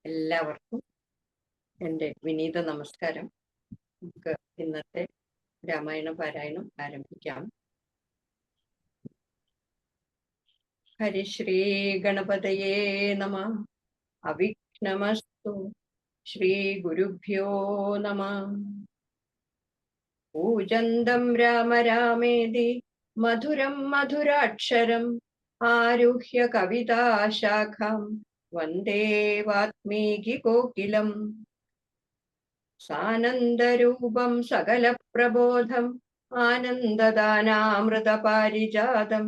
എല്ലാവർക്കും എൻ്റെ വിനീത നമസ്കാരം. നമുക്ക് ഇന്നത്തെ രാമായണ പാരായണം ആരംഭിക്കാം. ഹരിശ്രീ ഗണപതയേ നമഃ. അവിഘ്നമസ്തു. ശ്രീ ഗുരുഭ്യോ നമഃ. പൂജന്തം രാമ രാമേതി മധുരം മധുരാക്ഷരം ആരുഹ്യ കവിതാശാഖാം വന്ദേ വാത്മീകി കോകിലം. സാനന്ദരൂപം സകല പ്രബോധം ആനന്ദദാനാമൃതപാരിജാതം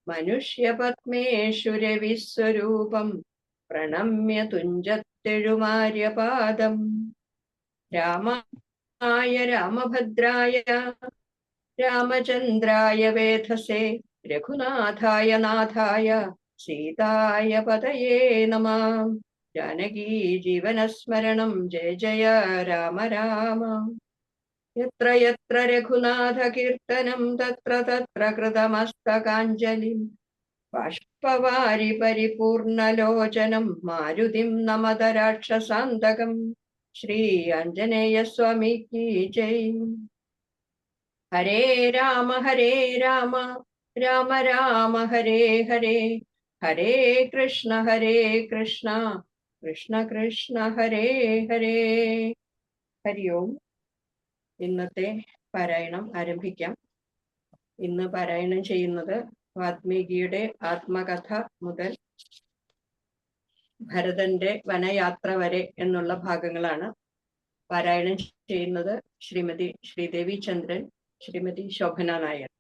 മനുഷ്യപത്മേശ്വരവിസ്വരൂപം പ്രണമ്യ തുഞ്ചത്തെഴുമാര്യപാദം. രാമായ രാമഭദ്രായ രാമചന്ദ്രായ വേധസേ രഘുനാഥായ നാഥായ സീതായ പതയേ നമഃ. ജാനകീ ജീവനസ്മരണം ജയ ജയ രാമ രാമ. യത്ര യത്ര രഘുനാഥ കീർത്തനം തത്ര തത്ര കൃതമസ്തകാഞ്ജലിം ബാഷ്പവാരി പരിപൂർണലോചനം മാരുതിം നമത രാക്ഷസാന്തകം. ശ്രീ ആഞ്ജനേയ സ്വാമിക്ക് ജയ്. ഹരേ രാമ രാമ രാമ ഹരേ ഹരേ, ഹരേ കൃഷ്ണ കൃഷ്ണ കൃഷ്ണ ഹരേ ഹരേ. ഹരി ഓം. ഇന്നത്തെ പാരായണം ആരംഭിക്കാം. ഇന്ന് പാരായണം ചെയ്യുന്നത് വാൽമീകിയുടെ ആത്മകഥ മുതൽ ഭരതന്റെ വനയാത്ര വരെ എന്നുള്ള ഭാഗങ്ങളാണ്. പാരായണം ചെയ്യുന്നത് ശ്രീമതി ശ്രീദേവി ചന്ദ്രൻ, ശ്രീമതി ശോഭന നായർ.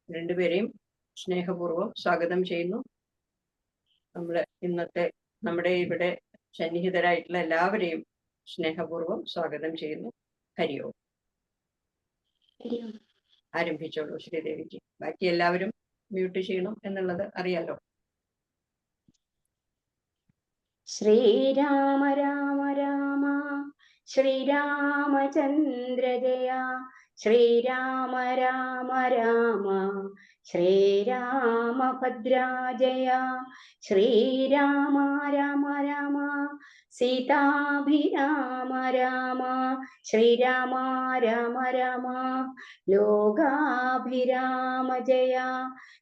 രണ്ടുപേരെയും സ്നേഹപൂർവ്വം സ്വാഗതം ചെയ്യുന്നു. നമ്മുടെ ഇവിടെ സന്നിഹിതരായിട്ടുള്ള എല്ലാവരെയും സ്നേഹപൂർവ്വം സ്വാഗതം ചെയ്യുന്നു. ഹരി ഓം. ആരംഭിച്ചോളൂ ശ്രീദേവിജി. ബാക്കി എല്ലാവരും മ്യൂട്ട് ചെയ്യണം എന്നുള്ളത് അറിയാലോ. ശ്രീരാമ രാമ രാമ ശ്രീരാമചന്ദ്ര ജയ, ശ്രീരാമ രാമ രാമ ശ്രീരാമഭദ്രാ ജയ, ശ്രീരാമ രാമ രാമ സീതാഭിരാമ രാമ, ശ്രീരാമ രാമ രാമ ലോകാഭിരാമ ജയ,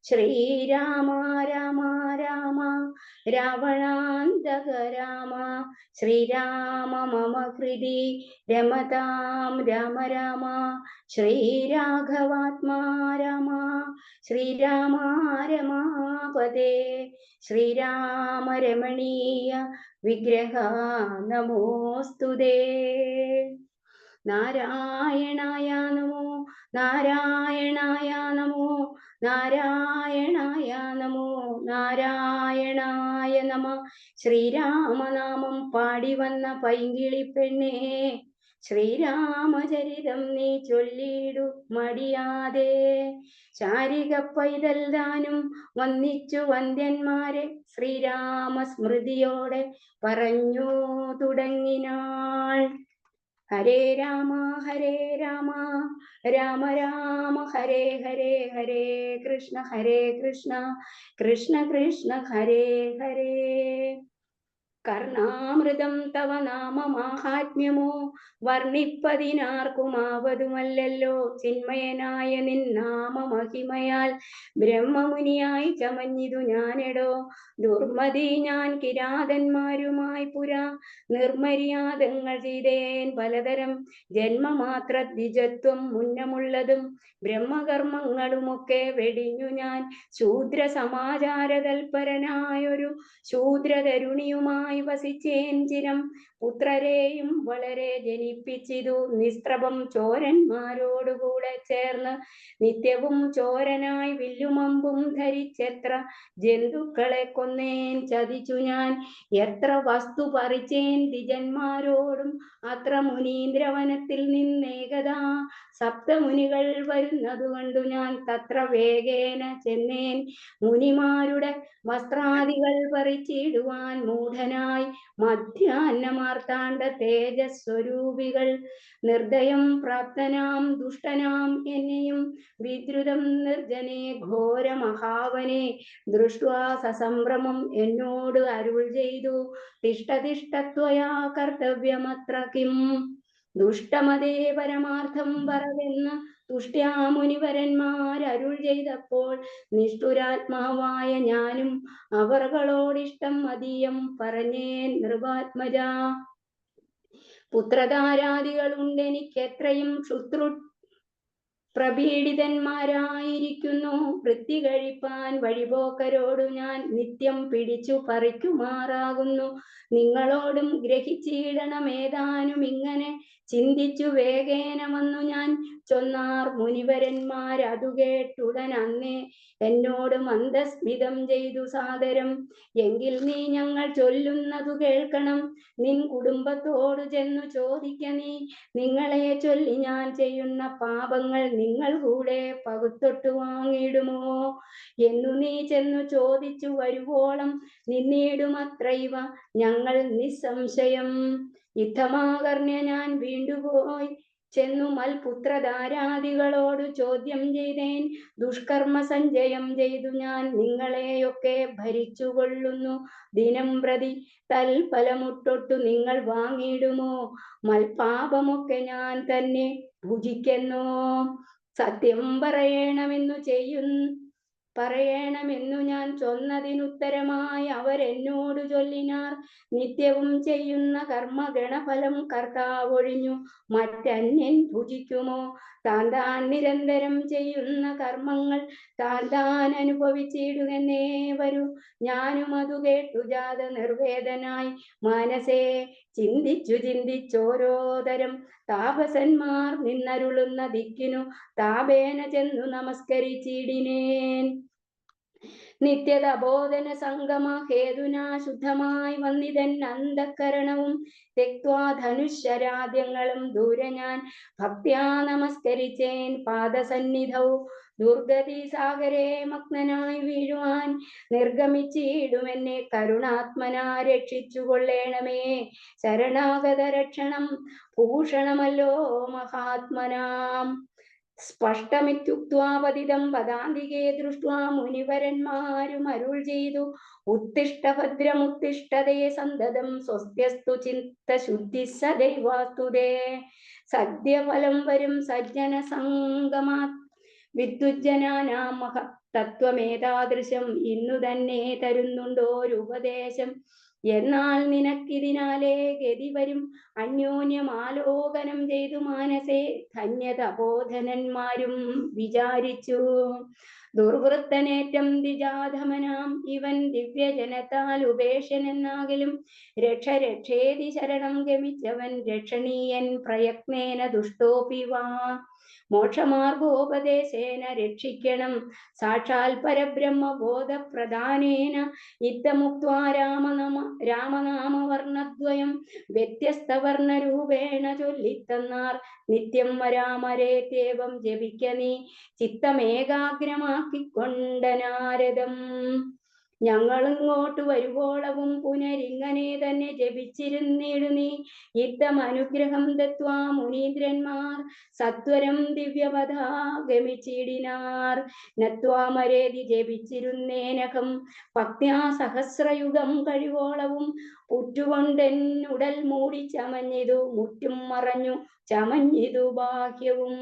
ശ്രീരാമ രാമ രാമ രാവണാന്തക രാമ, ശ്രീരാമ മമ ഹൃദി രമതാം രാമ രാമ, ശ്രീരാഘവാത്മാ രാമ, ശ്രീരാമ രമാപദേ, ശ്രീരാമ രമണീയ വിഗ്രഹ നമോസ്തുതേ. നാരായണായ നമോ നാരായണായ നമോ നാരായണായ നമോ നാരായണായ നമ. ശ്രീരാമനാമം പാടി വന്ന പൈങ്കിളി പെണ്ണേ, ശ്രീരാമചരിതം നീ ചൊല്ലിയിടു മടിയാതെ. ശാരിക പൈതൽ താനും വന്നിച്ചു വന്ദ്യന്മാരെ ശ്രീരാമ സ്മൃതിയോടെ പറഞ്ഞു തുടങ്ങിനാൾ. ഹരേ രാമ രാമ രാമ ഹരേ ഹരേ, ഹരേ കൃഷ്ണ കൃഷ്ണ കൃഷ്ണ ഹരേ ഹരേ. കർണാമൃതം തവ നാമ മാഹാത്മ്യമോ വർണ്ണിപ്പതിനാർക്കുമാവതുമല്ലല്ലോ. ചിന്മയനായ നിന്നാമ മഹിമയാൽ ബ്രഹ്മമുനിയായി ചമഞ്ഞിതു ഞാനെടോ. ദുർമതി ഞാൻ കിരാതന്മാരുമായി പുരാ നിർമര്യാദങ്ങൾ ചെയ്തേൻ പലതരം. ജന്മമാത്ര ദ്വിജത്വം മുന്നമുള്ളതും ബ്രഹ്മകർമ്മങ്ങളുമൊക്കെ വെടിഞ്ഞു ഞാൻ. ശൂദ്ര സമാചാര തൽപരനായൊരു ശൂദ്രതരുണിയുമായി വസിച്ചേൻ ചിരം. പുത്രരെയും വളരെ ജനിപ്പിച്ചിതു നിസ്ത്രപം ചോരന്മാരോടുകൂടെ ചേർന്ന്. നിത്യവും ചോരനായി വില്ലുമമ്പും ധരിച്ചെത്ര ജന്തുക്കളെ കൊന്നേൻ ചതിച്ചു ഞാൻ. എത്ര വസ്തു പറിച്ചേൻ ദ്വിജന്മാരോടും അത്ര മുനീന്ദ്രവനത്തിൽ നിന്നേകദാ. സപ്തമുനികൾ വരുന്നതു കണ്ടു ഞാൻ തത്ര വേഗേന ചെന്നേൻ. മുനിമാരുടെ വസ്ത്രാദികൾ പറിച്ചിടുവാൻ മൂഢനായി മധ്യാന്നമാർത്താണ്ഡ തേജസ്വരൂപികൾ നിർദ്ദയം പ്രാപ്തനാം ദുഷ്ടനാം എന്നെയും വിദ്രുതം നിർജനെ ഘോരമഹാവനെ ദൃഷ്ട്വാ സസംഭ്രമം എന്നോട് അരുൾ ചെയ്തു, തിഷ്ടതിഷ്ടത്വയാ കർത്തവ്യമത്ര കിം. ദുഷ്ടമതേ പരമാർത്ഥം പറവെന്ന് തുഷ്ട്യാ മുനിവരന്മാരരുൾ ചെയ്തപ്പോൾ നിഷ്ഠുരാത്മാവായ ഞാനും അവർകളോടിഷ്ടം മതീയം പറഞ്ഞേൻ നൃപാത്മജ. പുത്രധാരാദികളുണ്ടെനിക്കെത്രയും ശുശ്രു പ്രപീഡിതന്മാരായിരിക്കുന്നു. വൃത്തി കഴിപ്പാൻ വഴിപോക്കരോടു ഞാൻ നിത്യം പിടിച്ചു പറിക്കുമാറാകുന്നു. നിങ്ങളോടും ഗ്രഹിച്ചിടണമേതാനും ഇങ്ങനെ ചിന്തിച്ചു വേഗേന വന്നു ഞാൻ ചൊന്നാർ മുനിവരന്മാരതു കേട്ടുടൻ അന്നേ എന്നോട് മന്ദസ്മിതം ചെയ്തു സാദരം. എങ്കിൽ നീ ഞങ്ങൾ ചൊല്ലുന്നതു കേൾക്കണം. നിൻ കുടുംബത്തോട് ചെന്നു ചോദിക്ക നീ. നിങ്ങളെ ചൊല്ലി ഞാൻ ചെയ്യുന്ന പാപങ്ങൾ നിങ്ങൾ കൂടെ പകുത്തൊട്ടു വാങ്ങിയിടുമോ എന്നു നീ ചെന്നു ചോദിച്ചു വരുവോളം നിന്നിടുമത്രൈവ ഞങ്ങൾ നിസ്സംശയം. യുദ്ധമാകർണ്യ ഞാൻ വീണ്ടുപോയി ചെന്നു മൽപുത്രധാരാദികളോട് ചോദ്യം ചെയ്തേൻ. ദുഷ്കർമ്മ സഞ്ചയം ചെയ്തു ഞാൻ നിങ്ങളെയൊക്കെ ഭരിച്ചുകൊള്ളുന്നു. ദിനം പ്രതി തൽഫലമുട്ടൊട്ടു നിങ്ങൾ വാങ്ങിയിടുമോ? മൽപാപമൊക്കെ ഞാൻ തന്നെ ഭുജിക്കുന്നോ? സത്യം പറയണമെന്നു ഞാൻ ചൊന്നതിനുത്തരമായി അവരെന്നോട് ചൊല്ലിനാർ, നിത്യവും ചെയ്യുന്ന കർമ്മഗണഫലം കർത്താവൊഴിഞ്ഞു മറ്റന്യൻ ഭുജിക്കുമോ? താൻ നിരന്തരം ചെയ്യുന്ന കർമ്മങ്ങൾ താൻ അനുഭവിച്ചിടുകന്നേ വരൂ. ഞാനും അതു കേട്ടു ജാത നിർവേദനായി മനസ്സേ ചിന്തിച്ചോരോ തരം താപസന്മാർ നിന്നരുളുന്ന ദിക്കിനു താപേന ചെന്നു നമസ്കരിച്ചിടിനേൻ. നിത്യതബോധന സംഗമ ഹേതുനാ ശുദ്ധമായി വന്നിതൻ അന്ധകരണവും തെക്വാ ധനുശരാദ്യങ്ങളും ദൂരെ ഞാൻ ഭക്ത്യാ നമസ്കരിച്ചേൻ പാദസന്നിധൗ. ദുർഗതി സാഗരേ മഗ്നനായി വീഴുവാൻ നിർഗമിച്ചിടുമെന്നെ കരുണാത്മനാ രക്ഷിച്ചു കൊള്ളേണമേ. ശരണാഗത രക്ഷണം ഭൂഷണമല്ലോ മഹാത്മനാം. സ്പഷ്ടമിത്യുക്ത്വാ പതിതം പദാന്തികേ ദൃഷ്ട്വാ മുനിവരന്മാരും അരുൾ ചെയ്തു, ഉത്തിഷ്ഠ ഭദ്രമുത്തിഷ്ഠതേ സന്തതം സ്വസ്ത്യസ്തു ചിത്തശുദ്ധി സദൈവാസ്തുതേ. സദ്യഫലം വരും സജ്ജന സംഗമാത് വിദ്യുജ്ജനാനാം മഹത്തത്വമേതാദൃശം ഇന്നു തന്നെ തരുന്നുണ്ടോരുപദേശം. എന്നാൽ നിനക്കിതിനാലേ ഗതി വരും അന്യോന്യമാലോകനം ചെയ്തു മാനസേ ധന്യതബോധനന്മാരും വിചാരിച്ചു. ദുർവൃത്തനേറ്റം ദ്വിജാധമനാം ഇവൻ ദിവ്യജനത്താൽ ഉപേക്ഷനെന്നാകിലും രക്ഷേതി ശരണം ഗമിച്ചവൻ രക്ഷണീയൻ പ്രയത്നേന ദുഷ്ടോപി വാ. മോക്ഷമാർഗോപദേശേന രക്ഷിക്കണം സാക്ഷാൽ പരബ്രഹ്മബോധപ്രദാനേന. ഇത്തമുക്ത്വാ രാമനാമവർണ്ണദ്വയം വ്യത്യസ്തവർണ്ണരൂപേണ ചൊല്ലിത്തന്നാർ. നിത്യം വരാമരേത്യേവം ജപിക്ക നീ ചിത്തമേകാഗ്രമാക്കിക്കൊണ്ട നാരദം. ഞങ്ങളിങ്ങോട്ട് വരുവോളവും പുനരിങ്ങനെ തന്നെ ജപിച്ചിരുന്നിടു നീ. യുദ്ധമനുഗ്രഹം ദത്വാ മുനീന്ദ്രന്മാർ സത്വരം ദിവ്യപഥാ ഗമിച്ചിടിനാർ. നത്വാമരേതി ജപിച്ചിരുന്നേനകം ഭക്ത്യാ സഹസ്രയുഗം കഴിവോളവും പുറ്റുകൊണ്ടെന്നുടൽ മൂടി ചമഞ്ഞിതു മുറ്റും മറഞ്ഞു ചമഞ്ഞിതു ബാഹ്യവും.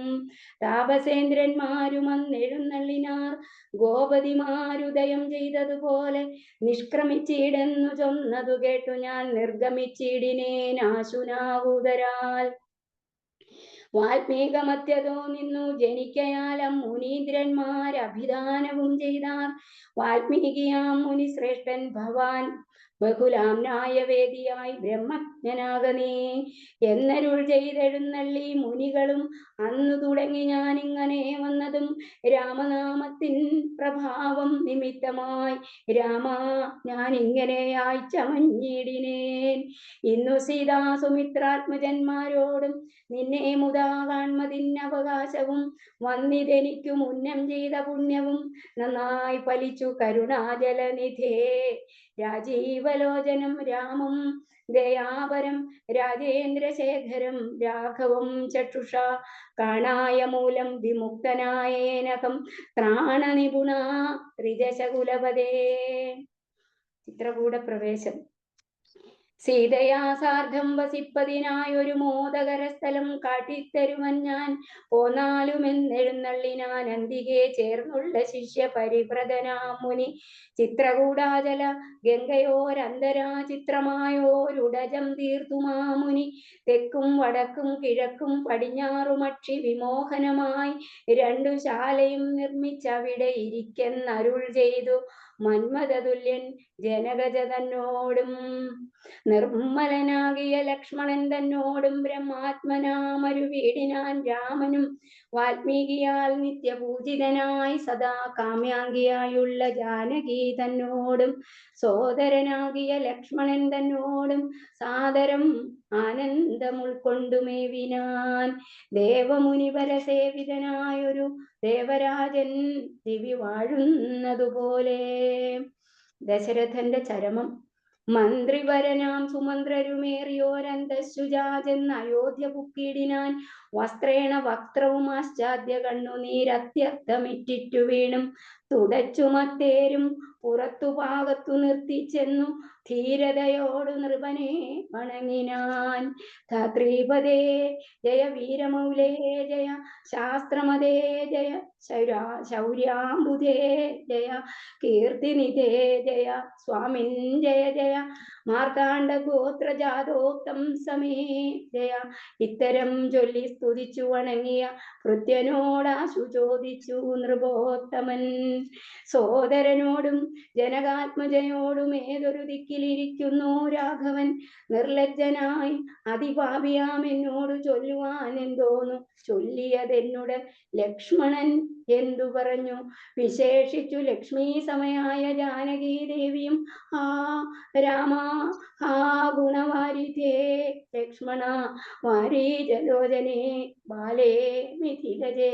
താപസേന്ദ്രന്മാരും അന്നെഴുന്നള്ളിനാർ ഗോപതിമാരുദയം ചെയ്തതുപോലെ നിഷ്ക്രമിച്ചിടെന്നു ചൊന്നതു കേട്ടു ഞാൻ നിർഗമിച്ചിടിനേൻ ആശുനാകൂതരാൽ. വാൽമീകമധ്യതോ നിന്നു ജനിക്കയാലം മുനീന്ദ്രന്മാരഭിധാനവും ചെയ്താർ. വാൽമീകിയാം മുനി ശ്രേഷ്ഠൻ ഭവാൻ ബഹുലാംനായ വേദിയായി ബ്രഹ്മജ്ഞനാകനേ എന്നരുൾ ചെയ്തെഴുന്നള്ളി മുനികളും അന്നു തുടങ്ങി ഞാനിങ്ങനെ വന്നതും രാമനാമത്തിൻ പ്രഭാവം നിമിത്തമായി. രാമ ഞാൻ ഇങ്ങനെയായി ചമഞ്ഞിടിനേൻ. ഇന്നു സീതാ സുമിത്രാത്മജന്മാരോടും നിന്നെ മുതാ കാൺമതിന്നവകാശവും വന്നിതെനിക്കു മുന്നം ചെയ്ത പുണ്യവും നന്നായി ഫലിച്ചു കരുണാജലനിധേ. രാജീവലോചനം രാമം ദയാപരം രാജേന്ദ്രശേഖരം രാഘവം ചക്ഷുഷ കാണായ മൂലം വിമുക്തനായേനകം ത്രാണനിപുണ ത്രിദശകുലപദേ. ചിത്രകൂട പ്രവേശം. സീതയാ സാർദ്ധം വസിപ്പതിനായൊരു മോദകര സ്ഥലം കാട്ടിത്തരുവൻ ഞാൻ പോന്നാലുമെന്നെഴുന്നള്ളിനാൻ അന്തികെ ചേർന്നുള്ള ശിഷ്യ പരിവ്രതനാം മുനി. ചിത്രകൂടാചല ഗംഗയോരന്തരാ ചിത്രമായോരുടജം തീർത്തുമാമുനി. തെക്കും വടക്കും കിഴക്കും പടിഞ്ഞാറുമക്ഷി വിമോഹനമായി രണ്ടു ശാലയും നിർമ്മിച്ചവിടെ ഇരിക്കെന്നരുൾ ചെയ്തു മന്മഥതുല്യൻ ജനകജ തന്നോടും. നിർമ്മലനാകിയ ലക്ഷ്മണൻ തന്നോടും ബ്രഹ്മാത്മനാമരു വീടിനാൻ രാമനും വാൽമീകിയാൽ നിത്യപൂജിതനായി സദാ കാമ്യാംഗിയായുള്ള ജാനകി തന്നോടും സോദരനാകിയ ലക്ഷ്മണൻ തന്നോടും സാദരം ആനന്ദം ഉൾക്കൊണ്ടുമേവിനാൻ. ദേവമുനിവര സേവിതനായൊരു ദേവരാജൻ ദിവി വാഴുന്നതുപോലെ. ദശരഥന്റെ ചരമം. മന്ത്രിവരനാം സുമന്ത്രരുമേറിയോരന്തശുജാജെന്ന് അയോധ്യ പുക്കിടിനാൻ. വസ്ത്രേണ വക്ത്രവും ആശ്ചാദ്യ കണ്ണുനീരത്യർത്ഥമിറ്റിറ്റു വീണും തുടച്ചുമത്തേരും പുറത്തു ഭാഗത്തു നിർത്തിച്ചെന്നു ധീരതയോടു നൃപനെ വണങ്ങിനാൻ. ധാത്രീപദേ ജയ വീരമൗലേ ജയ ശാസ്ത്രമതേ ജയ ശൗര്യാംബുധേ ജയ കീർത്തിനിധേ ജയ സ്വാമിൻ ജയ ജയ മാർത്താണ്ഡ ഗോത്രജാതോക്തം സമേ ജയ. ഇത്തരം ചൊല്ലി സ്തുതിച്ചു വണങ്ങിയ ഭൃത്യനോടാശു ചോദിച്ചു നൃപോത്തമൻ. സോദരനോടും ജനകാത്മജനോടും ഏതൊരു ദിക്കിലിരിക്കുന്നു രാഘവൻ? നിർലജ്ജനായി അതിപാപിയാം എന്നോട് ചൊല്ലുവാൻ എന്തോന്നു ചൊല്ലിയതെന്നുടെ ലക്ഷ്മണൻ എന്തു പറഞ്ഞു? വിശേഷിച്ചു ലക്ഷ്മീ സമയായ ജാനകീ ദേവിയും ആ രാമ ആ ഗുണവാരിധേ ലക്ഷ്മണ വാരീജലോചനേ ബാലേ മിഥിലജേ.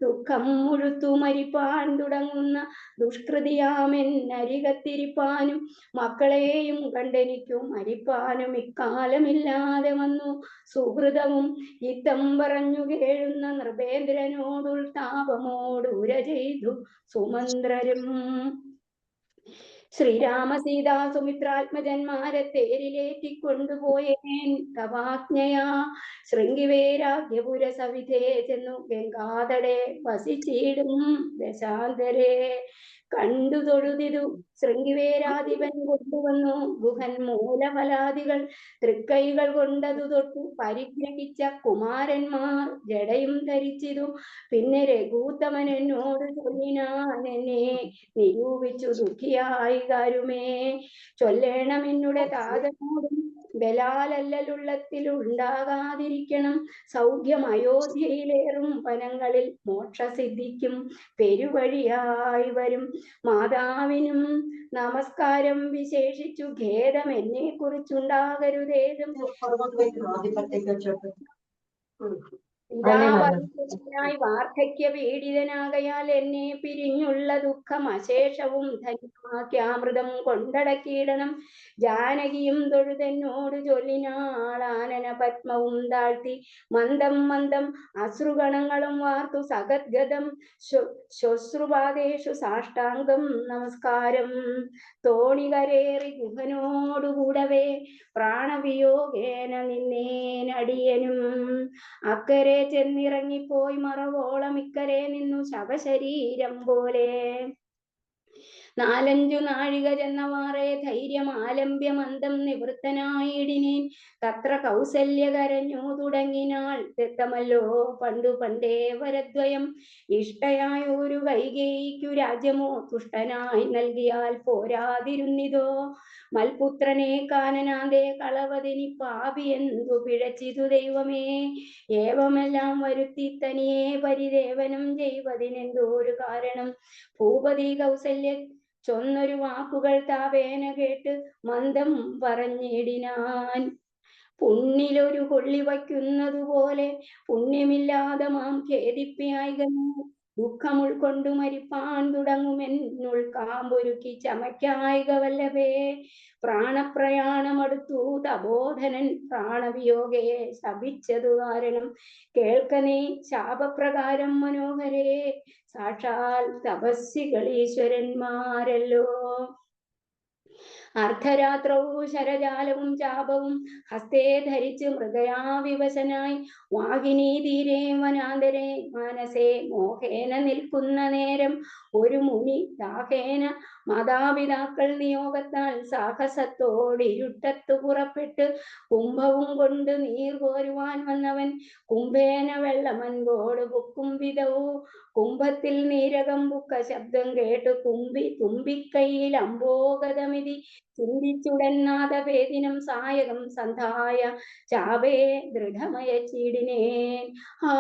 ദുഃഖം മുഴുത്തു മരിപ്പാൻ തുടങ്ങുന്ന ദുഷ്കൃതിയാമെന്നരികത്തിരിപ്പാനും മക്കളെയും കണ്ടെനിക്കും മരിപ്പാനും ഇക്കാലമില്ലാതെ വന്നു. സുഹൃതവും യുദ്ധം പറഞ്ഞു കേഴുന്ന നൃപേന്ദ്രനോടുൾതാപമോടുര ചെയ്തു സുമന്ത്രരും. ശ്രീരാമസീതാ സുമിത്രാത്മജന്മാരെ തേരിലേറ്റിക്കൊണ്ടുപോയേൻ തവാജ്ഞയാ. ശൃംഗിവേരാഗ്യപുര സവിധേ ചെന്നു ഗംഗാതടേ വസിച്ചിടും ദശാന്തരേ. കണ്ടു തൊഴുതിതു ശൃംഗിവേരാധിപൻ കൊണ്ടുവന്നു ഗുഹൻ മൂലഫലാദികൾ തൃക്കൈകൾ കൊണ്ടതു തൊട്ടു പരിഗ്രഹിച്ച കുമാരന്മാർ ജടയും ധരിച്ചിതു. പിന്നെ രഘൂത്തമൻ എന്നോട് ചൊല്ലിനാൻ എന്നെ നിരൂപിച്ചു ദുഃഖിയായി കാരുമേ. ചൊല്ലേണമെന്നുടെ താതനോടും ബലാലല്ലുള്ളത്തിൽ ഉണ്ടാകാതിരിക്കണം. സൗഖ്യം അയോധ്യയിലേറും വനങ്ങളിൽ മോക്ഷസിദ്ധിക്കും പെരുവഴിയായി വരും. മാതാവിനും നമസ്കാരം വിശേഷിച്ചു ഖേദം എന്നെ കുറിച്ചുണ്ടാകരുതേതും. വാർദ്ധക്യ പീഡിതനാകയാൽ എന്നെ പിരിഞ്ഞുള്ള ദുഃഖം അശേഷവും ധന്യമാക്യാമൃതം കൊണ്ടടക്കിയിടണം. ജാനകിയും തൊഴുതെന്നോട് ചൊല്ലിനാളാനന പത്മവും താഴ്ത്തി മന്ദം മന്ദം അശ്രുഗണങ്ങളും വാർത്തു സഗദ്ഗതം ശ്വശ്രുപാദേഷു സാഷ്ടാംഗം നമസ്കാരം. തോണികരേറി ഗുഹനോടുകൂടവേ പ്രാണവിയോഗേന നിന്നേനടിയനും. അക്കരെ ചെന്നിറങ്ങിപ്പോയി മറവോളം ഇക്കരെ നിന്നു ശവശരീരം പോലെ. നാലഞ്ചു നാഴിക ചെന്നവാറെ ധൈര്യം ആലംബ്യമന്തം നിവൃത്തനായിടിനേൻ. തത്ര കൗസല്യ കരഞ്ഞു തുടങ്ങിനാൾ, ദത്തമല്ലോ പണ്ടു പണ്ടേ വരദ്വയം. ഇഷ്ടയായ ഒരു കൈകേയിക്കു രാജ്യമോ തുഷ്ടനായി നൽകിയാൽ പോരാതിരുന്നിതോ. മൽപുത്രനെ കാനനാന്തേ കളവതിനി പാപി എന്തു പിഴച്ചിതു ദൈവമേ. ഏവമെല്ലാം വരുത്തി തനിയെ പരിദേവനം ചെയ്വതിനെന്തോരു കാരണം. ഭൂപതി കൗസല്യ ചൊന്നൊരു വാക്കുകൾ താവേന കേട്ട് മന്ദം പറഞ്ഞിടിനാൻ. പുണ്ണിലൊരു കൊള്ളി വയ്ക്കുന്നതുപോലെ പുണ്യമില്ലാതെ മാം ഖേദിപ്പിയായികനു. ദുഃഖം ഉൾക്കൊണ്ടു മരിപ്പാൻ തുടങ്ങുമെന്നുൾ കാമ്പൊരുക്കി ചമയ്ക്കായിക വല്ലഭേ. പ്രാണപ്രയാണമടുത്തു തപോധനൻ പ്രാണവിയോഗേ ശപിച്ചതു കാരണം. കേൾക്ക നീ ശാപപ്രകാരം മനോഹരേ, സാക്ഷാൽ തപസ്സികളീശ്വരന്മാരല്ലോ. അർദ്ധരാത്രവും ശരജാലവും ചാപവും ഹസ്തേ ധരിച്ച് മൃഗയാവിവശനായി വാഹിനീ തീരെ വനാന്തരെ മാനസേ മോഹേന നിൽക്കുന്ന നേരം ഒരു മുനി ദാഹേന മാതാപിതാക്കൾ നിയോഗത്താൽ സാഹസത്തോടിരുട്ടത്തു പുറപ്പെട്ട് കുംഭവും കൊണ്ട് നീർ കോരുവാൻ വന്നവൻ. കുംഭേന വെള്ളമൻപോട് പൊക്കും വിധവും കുംഭത്തിൽ നീരകം പുക്ക ശബ്ദം കേട്ട് തുമ്പിക്കൈയിൽ അമ്പോഗതമിതി ചിന്തിച്ചുടൻ നാദഭേദിനം സായകം സന്ധായ ചാപേ ദൃഢമയ ചീടിനേൻ. ഹാ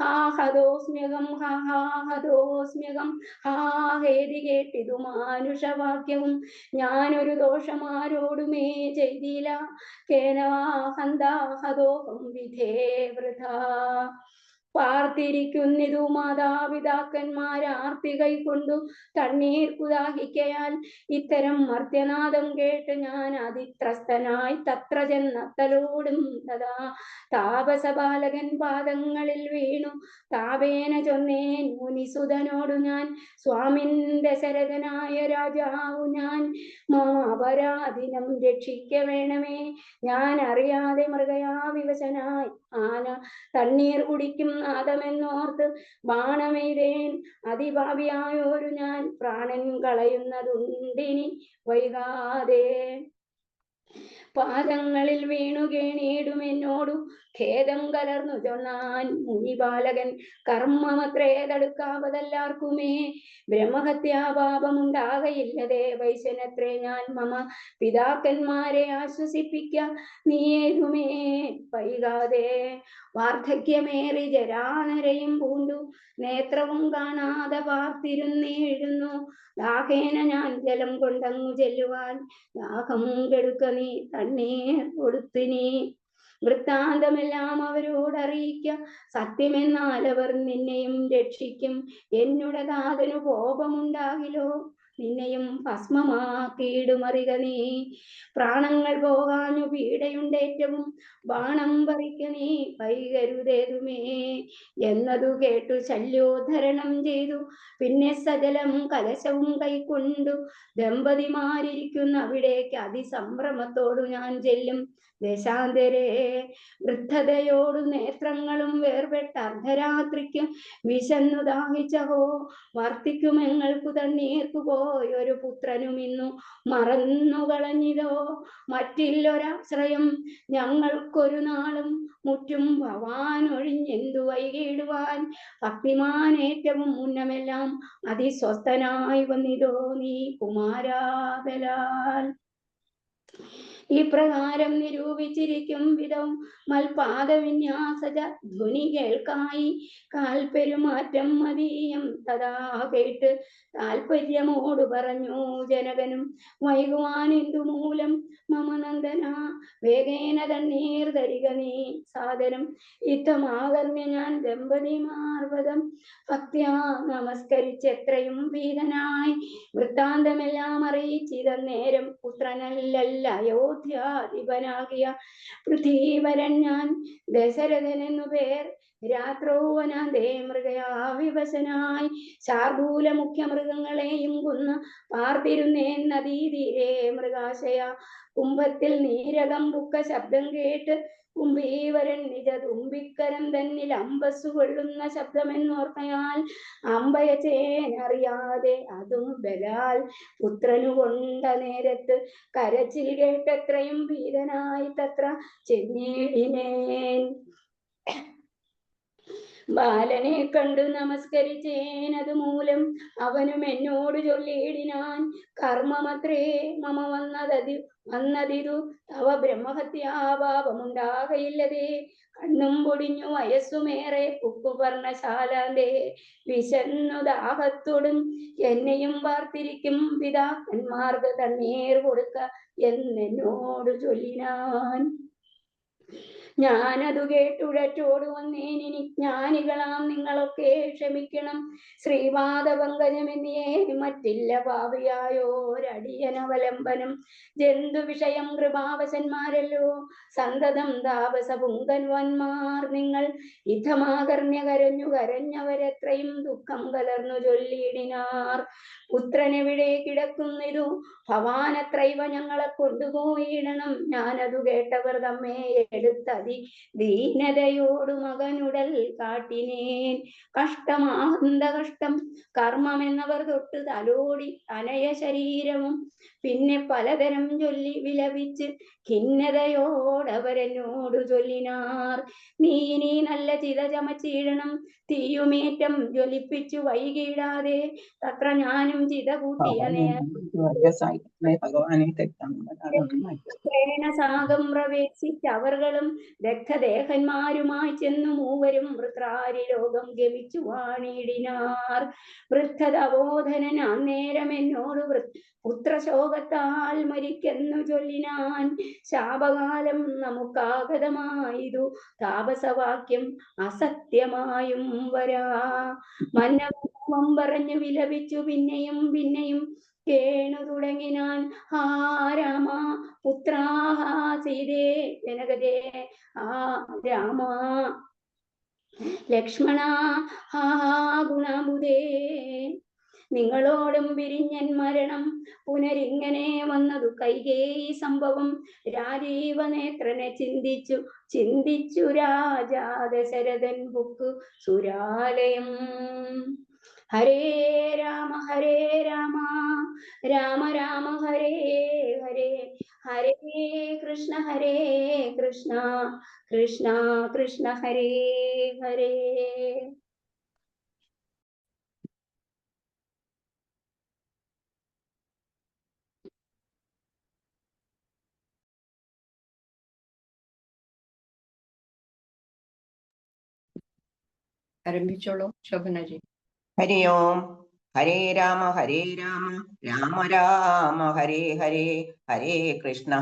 ഹാ ഹതോസ്മ്യകം ഹാ ഹാ ഹതോസ്മ്യകം ഹാ ഹേതി കേട്ടിതു മാനുഷവാക്യവും. ഞാനൊരു ദോഷമാരോടുമേ ചെയ്തില്ല, കേനവാ ഹന്താ ഹതോഹം വിധേ വൃഥാ. പാർത്തിരിക്കുന്നിതു മാതാപിതാക്കന്മാരാർത്തി കൈക്കൊണ്ടു തണ്ണീർ കുദാഹിക്കയാൽ. ഇത്തരം മർത്യനാദം കേട്ട് ഞാൻ അതിത്രസ്തനായി തത്ര ചെന്നത്തലോടും തഥാ. താപസബാലകൻ പാദങ്ങളിൽ വീണു താപേന ചൊന്നേൻ മുനിസുതനോടു ഞാൻ. സ്വാമിൻ ദശരഥനായ രാജാവു ഞാൻ, മമ അപരാധിനം രക്ഷിക്ക വേണമേ. ഞാൻ അറിയാതെ മൃഗയാവിവശനായി ആന തണ്ണീർ കുടിക്കും നാദമെന്നോർത്ത് ബാണമെയ്തേൻ. അതിപാപിയായോരു ഞാൻ പ്രാണൻ കളയുന്നതുണ്ടിനി വൈകാതെ. പാദങ്ങളിൽ വീണു കേണിയിടുമെന്നോടു ഖേദം കലർന്നു ചൊന്നാൻ മുനിബാലകൻ. കർമ്മമത്രേ തടുക്കാവതല്ലാർക്കുമേ, ബ്രഹ്മഹത്യാപാപമുണ്ടാകയില്ലതേ വൈശ്വനത്രേ ഞാൻ. മമ പിതാക്കന്മാരെ ആശ്വസിപ്പിക്ക നീയേതുമേ വൈകാതെ. വാർദ്ധക്യമേറി ജരാനരയും പൂണ്ടു നേത്രവും കാണാതെ പാർത്തിരുന്നിടുന്നു. ദാഹേന ഞാൻ ജലം കൊണ്ടങ്ങു ചെല്ലുവാൻ, ദാഹം കെടുക്ക നീ തണ്ണീർ കൊടുത്തിനി. വൃത്താന്തമെല്ലാം അവരോടറിയിക്ക, സത്യമെന്നാൽ അവർ നിന്നെയും രക്ഷിക്കും. എന്നുടെ താതനു കോപമുണ്ടാകിലോ, നിന്നെയും ഭസ്മമാക്കിയിടുമറിക നീ. പ്രാണങ്ങൾ പോകാഞ്ഞു പീഡയുണ്ടേറ്റവും, ബാണം പറിക്ക നീ വൈകരുതേതുമേ. എന്നതു കേട്ടു ശല്യോദ്ധരണം ചെയ്തു പിന്നെ സജലം കലശവും കൈക്കൊണ്ടു ദമ്പതിമാരിയ്ക്കുന്ന അവിടേക്ക് അതിസംഭ്രമത്തോടു ഞാൻ ചെല്ലും. ദേശാന്തരേ വൃദ്ധതയോടു നേത്രങ്ങളും വേർപെട്ട അർദ്ധരാത്രിക്ക് വിശന്നു ദാഹിച്ചഹോ. വർത്തിക്കുമെങ്ങൾക്കു തണ്ണീർക്കു പോയൊരു പുത്രനും ഇന്നു മറന്നു കളഞ്ഞിതോ. മറ്റില്ലൊരാശ്രയം ഞങ്ങൾക്കൊരു നാളും, മുറ്റും ഭവാനൊഴിഞ്ഞെന്തു വൈകിടുവാൻ. ഭക്തിമാനേറ്റവും മുന്നമെല്ലാം അതിസ്വസ്ഥനായി വന്നിതോ നീ കുമാരാതലാൽ. ഇപ്രകാരം നിരൂപിച്ചിരിക്കും വിധം മൽപാദവിന്യാസജ ധ്വനി കേൾക്കായി. കാൽപെരുമാറ്റം മതീയം തഥാ കേട്ട് താൽപര്യമോട് പറഞ്ഞു ജനകനും. വൈകുവാനെന്തു മൂലം മമ നന്ദന, വേഗേന തണ്ണീർ ധരിക നീ സാദരം. ഇത്തമാകർണ്യ ഞാൻ ദമ്പതിമാർവദം ഭക്ത്യാ നമസ്കരിച്ചെത്രയും ഭീതനായി. വൃത്താന്തമെല്ലാം അറിയിച്ചിതന്നേരം പുത്രനല്ലല്ല അയോധ്യാധിപനാകിയ പൃഥ്വീവരൻ ഞാൻ. ദശരഥനെന്നു പേർ, രാത്രൗവനാന്തേ മൃഗയാവിവശനായി. ശാർദൂല മുഖ്യ മൃഗങ്ങളെയും കൊന്ന് പാർത്തിരുന്നേൻ നദീതീരെ മൃഗാശയ. കുംഭത്തിൽ നീരകം ബുക്ക ശബ്ദം കേട്ട് കുംഭീവരൻ നിജ തുമ്പിക്കരം തന്നിൽ അമ്പസ്സു കൊള്ളുന്ന ശബ്ദമെന്നോർമ്മയാൽ അമ്പയച്ചേനറിയാതെ അതും ബലാൽ പുത്രനു കൊണ്ട നേരത്ത് കരച്ചിൽ കേട്ടെത്രയും ഭീതനായി തത്ര ചെന്നീടിനേൻ. ബാലനെ കണ്ടു നമസ്കരിച്ചേനതു മൂലം അവനും എന്നോട് ചൊല്ലിയിടിനാൻ, കർമ്മമത്രേ മമ വന്നതിരു തവ ബ്രഹ്മഹത്യാപാപമുണ്ടാകയില്ലതേ. കണ്ണും പൊടിഞ്ഞു വയസ്സുമേറെ പുക്കുപർണശാലാന്തേ, വിശന്നു ദാഹത്തോടും എന്നെയും വാർത്തിരിക്കും പിതാക്കന്മാർക്ക് തണ്ണീർ കൊടുക്ക എന്നോട് ചൊല്ലിനാൻ. ഞാനതു കേട്ടുഴറ്റോട് വന്നേനിനി ജ്ഞാനികളാം നിങ്ങളൊക്കെ ക്ഷമിക്കണം. ശ്രീപാദപങ്കജമെന്നിയേ മറ്റില്ല പാപിയായോരടിയനവലംബനം. ജന്തു വിഷയം കൃപാവശന്മാരല്ലോ സന്തതം താപസ പുങ്കന്മാർ നിങ്ങൾ. യുദ്ധമാകർണ്യ കരഞ്ഞു കരഞ്ഞവരെത്രയും ദുഃഖം കലർന്നു ചൊല്ലിയിടിനാർ. പുത്രനെവിടെ കിടക്കുന്നിതു ഭവാനത്രൈവ ഞങ്ങളെ കൊണ്ടുപോയിടണം. ഞാനതു കേട്ടവർ തമ്മേ എടുത്തതി ദീനതയോടു മകനുടൽ കാട്ടിനേൻ. കഷ്ടമാഹന്ത കഷ്ടം കർമ്മമെന്നവർ തൊട്ട് തലോടി അനയ ശരീരവും പിന്നെ പലതരം ചൊല്ലി വിലപിച്ച് ഖിന്നതയോടവരെന്നോടു ചൊല്ലിനാർ. നീ ഇനി നല്ല ചിത ചമച്ചിടണം, തീയുമേറ്റം ജ്വലിപ്പിച്ചു വൈകിടാതെ. തത്ര ഞാനും ചിത കൂട്ടിയ സാഗം പ്രവേശിച്ചവർകളും ദഗ്ധദേഹന്മാരുമായി ചെന്നു മൂവരും വൃത്രാരി ലോകം ഗമിച്ചു വാണിടിനാർ. വൃദ്ധതബോധനൻ അന്നേരം എന്നോട് പുത്രശോകത്താൽ മരിക്കെന്നു ചൊല്ലിനാൻ. ശാപകാലം നമുക്കാഗതമായതു താപസവാക്യം അസത്യമായും വരാ. മന്നവം പറഞ്ഞു വിലപിച്ചു പിന്നെയും പിന്നെയും കേണു തുടങ്ങിനാൻ. ഹാ രാമ പുത്രാഹ സീതേ ജനകജേ, ആ രാമ ലക്ഷ്മണ ഹാ ഗുണബുധേ. നിങ്ങളോടും പിരിഞ്ഞൻ മരണം പുനരിങ്ങനെ വന്നതു കൈകേയി സംഭവം. രാജീവ നേത്രനെ ചിന്തിച്ചു രാജാ ദശരഥൻ ബുക്കു സുരാലയം. ഹരേ രാമ രാമ രാമ ഹരേ ഹരേ, ഹരേ കൃഷ്ണ കൃഷ്ണ കൃഷ്ണ ഹരേ ഹരേ. ആരംഭിച്ചോളൂ ശോഭനജി. ഹരി ഓം. ഹരേ രാമ രാമ രാമ ഹരേ ഹരേ, ഹരേ കൃഷ്ണ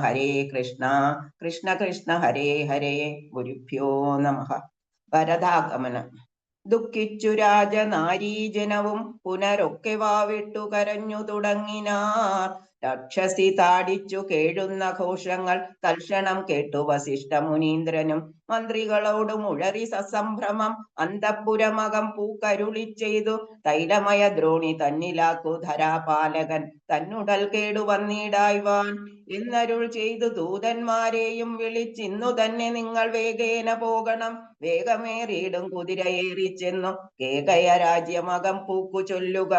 കൃഷ്ണ കൃഷ്ണ ഹരേ ഹരേ. ഗുരുഭ്യോ നമഃ. ഭരതാഗമനം. ദുഃഖിച്ചു രാജനാരീജനവും പുനരൊക്കെ വാവിട്ടു കരഞ്ഞു തുടങ്ങിനാർ. രാക്ഷസി താടിച്ചു കേഴുന്ന ഘോഷങ്ങൾ തൽക്ഷണം കേട്ടു വസിഷ്ഠ മുനീന്ദ്രനും മന്ത്രികളോടും ഉഴറി സസംഭ്രമം അന്തഃപുരമകം പൂക്കരുളി ചെയ്തു. തൈലമയ ദ്രോണി തന്നിലാക്കു ധരാപാലകൻ തന്നുടൽ കേടു വന്നിടായ്വാൻ എന്നരുൾ ചെയ്തു ദൂതന്മാരെയും വിളിച്ചിന്നു തന്നെ നിങ്ങൾ വേഗേന പോകണം. വേഗമേറിയിടും കുതിരയേറിച്ചെന്നു കേകയ രാജ്യമകം പൂക്കു ചൊല്ലുക.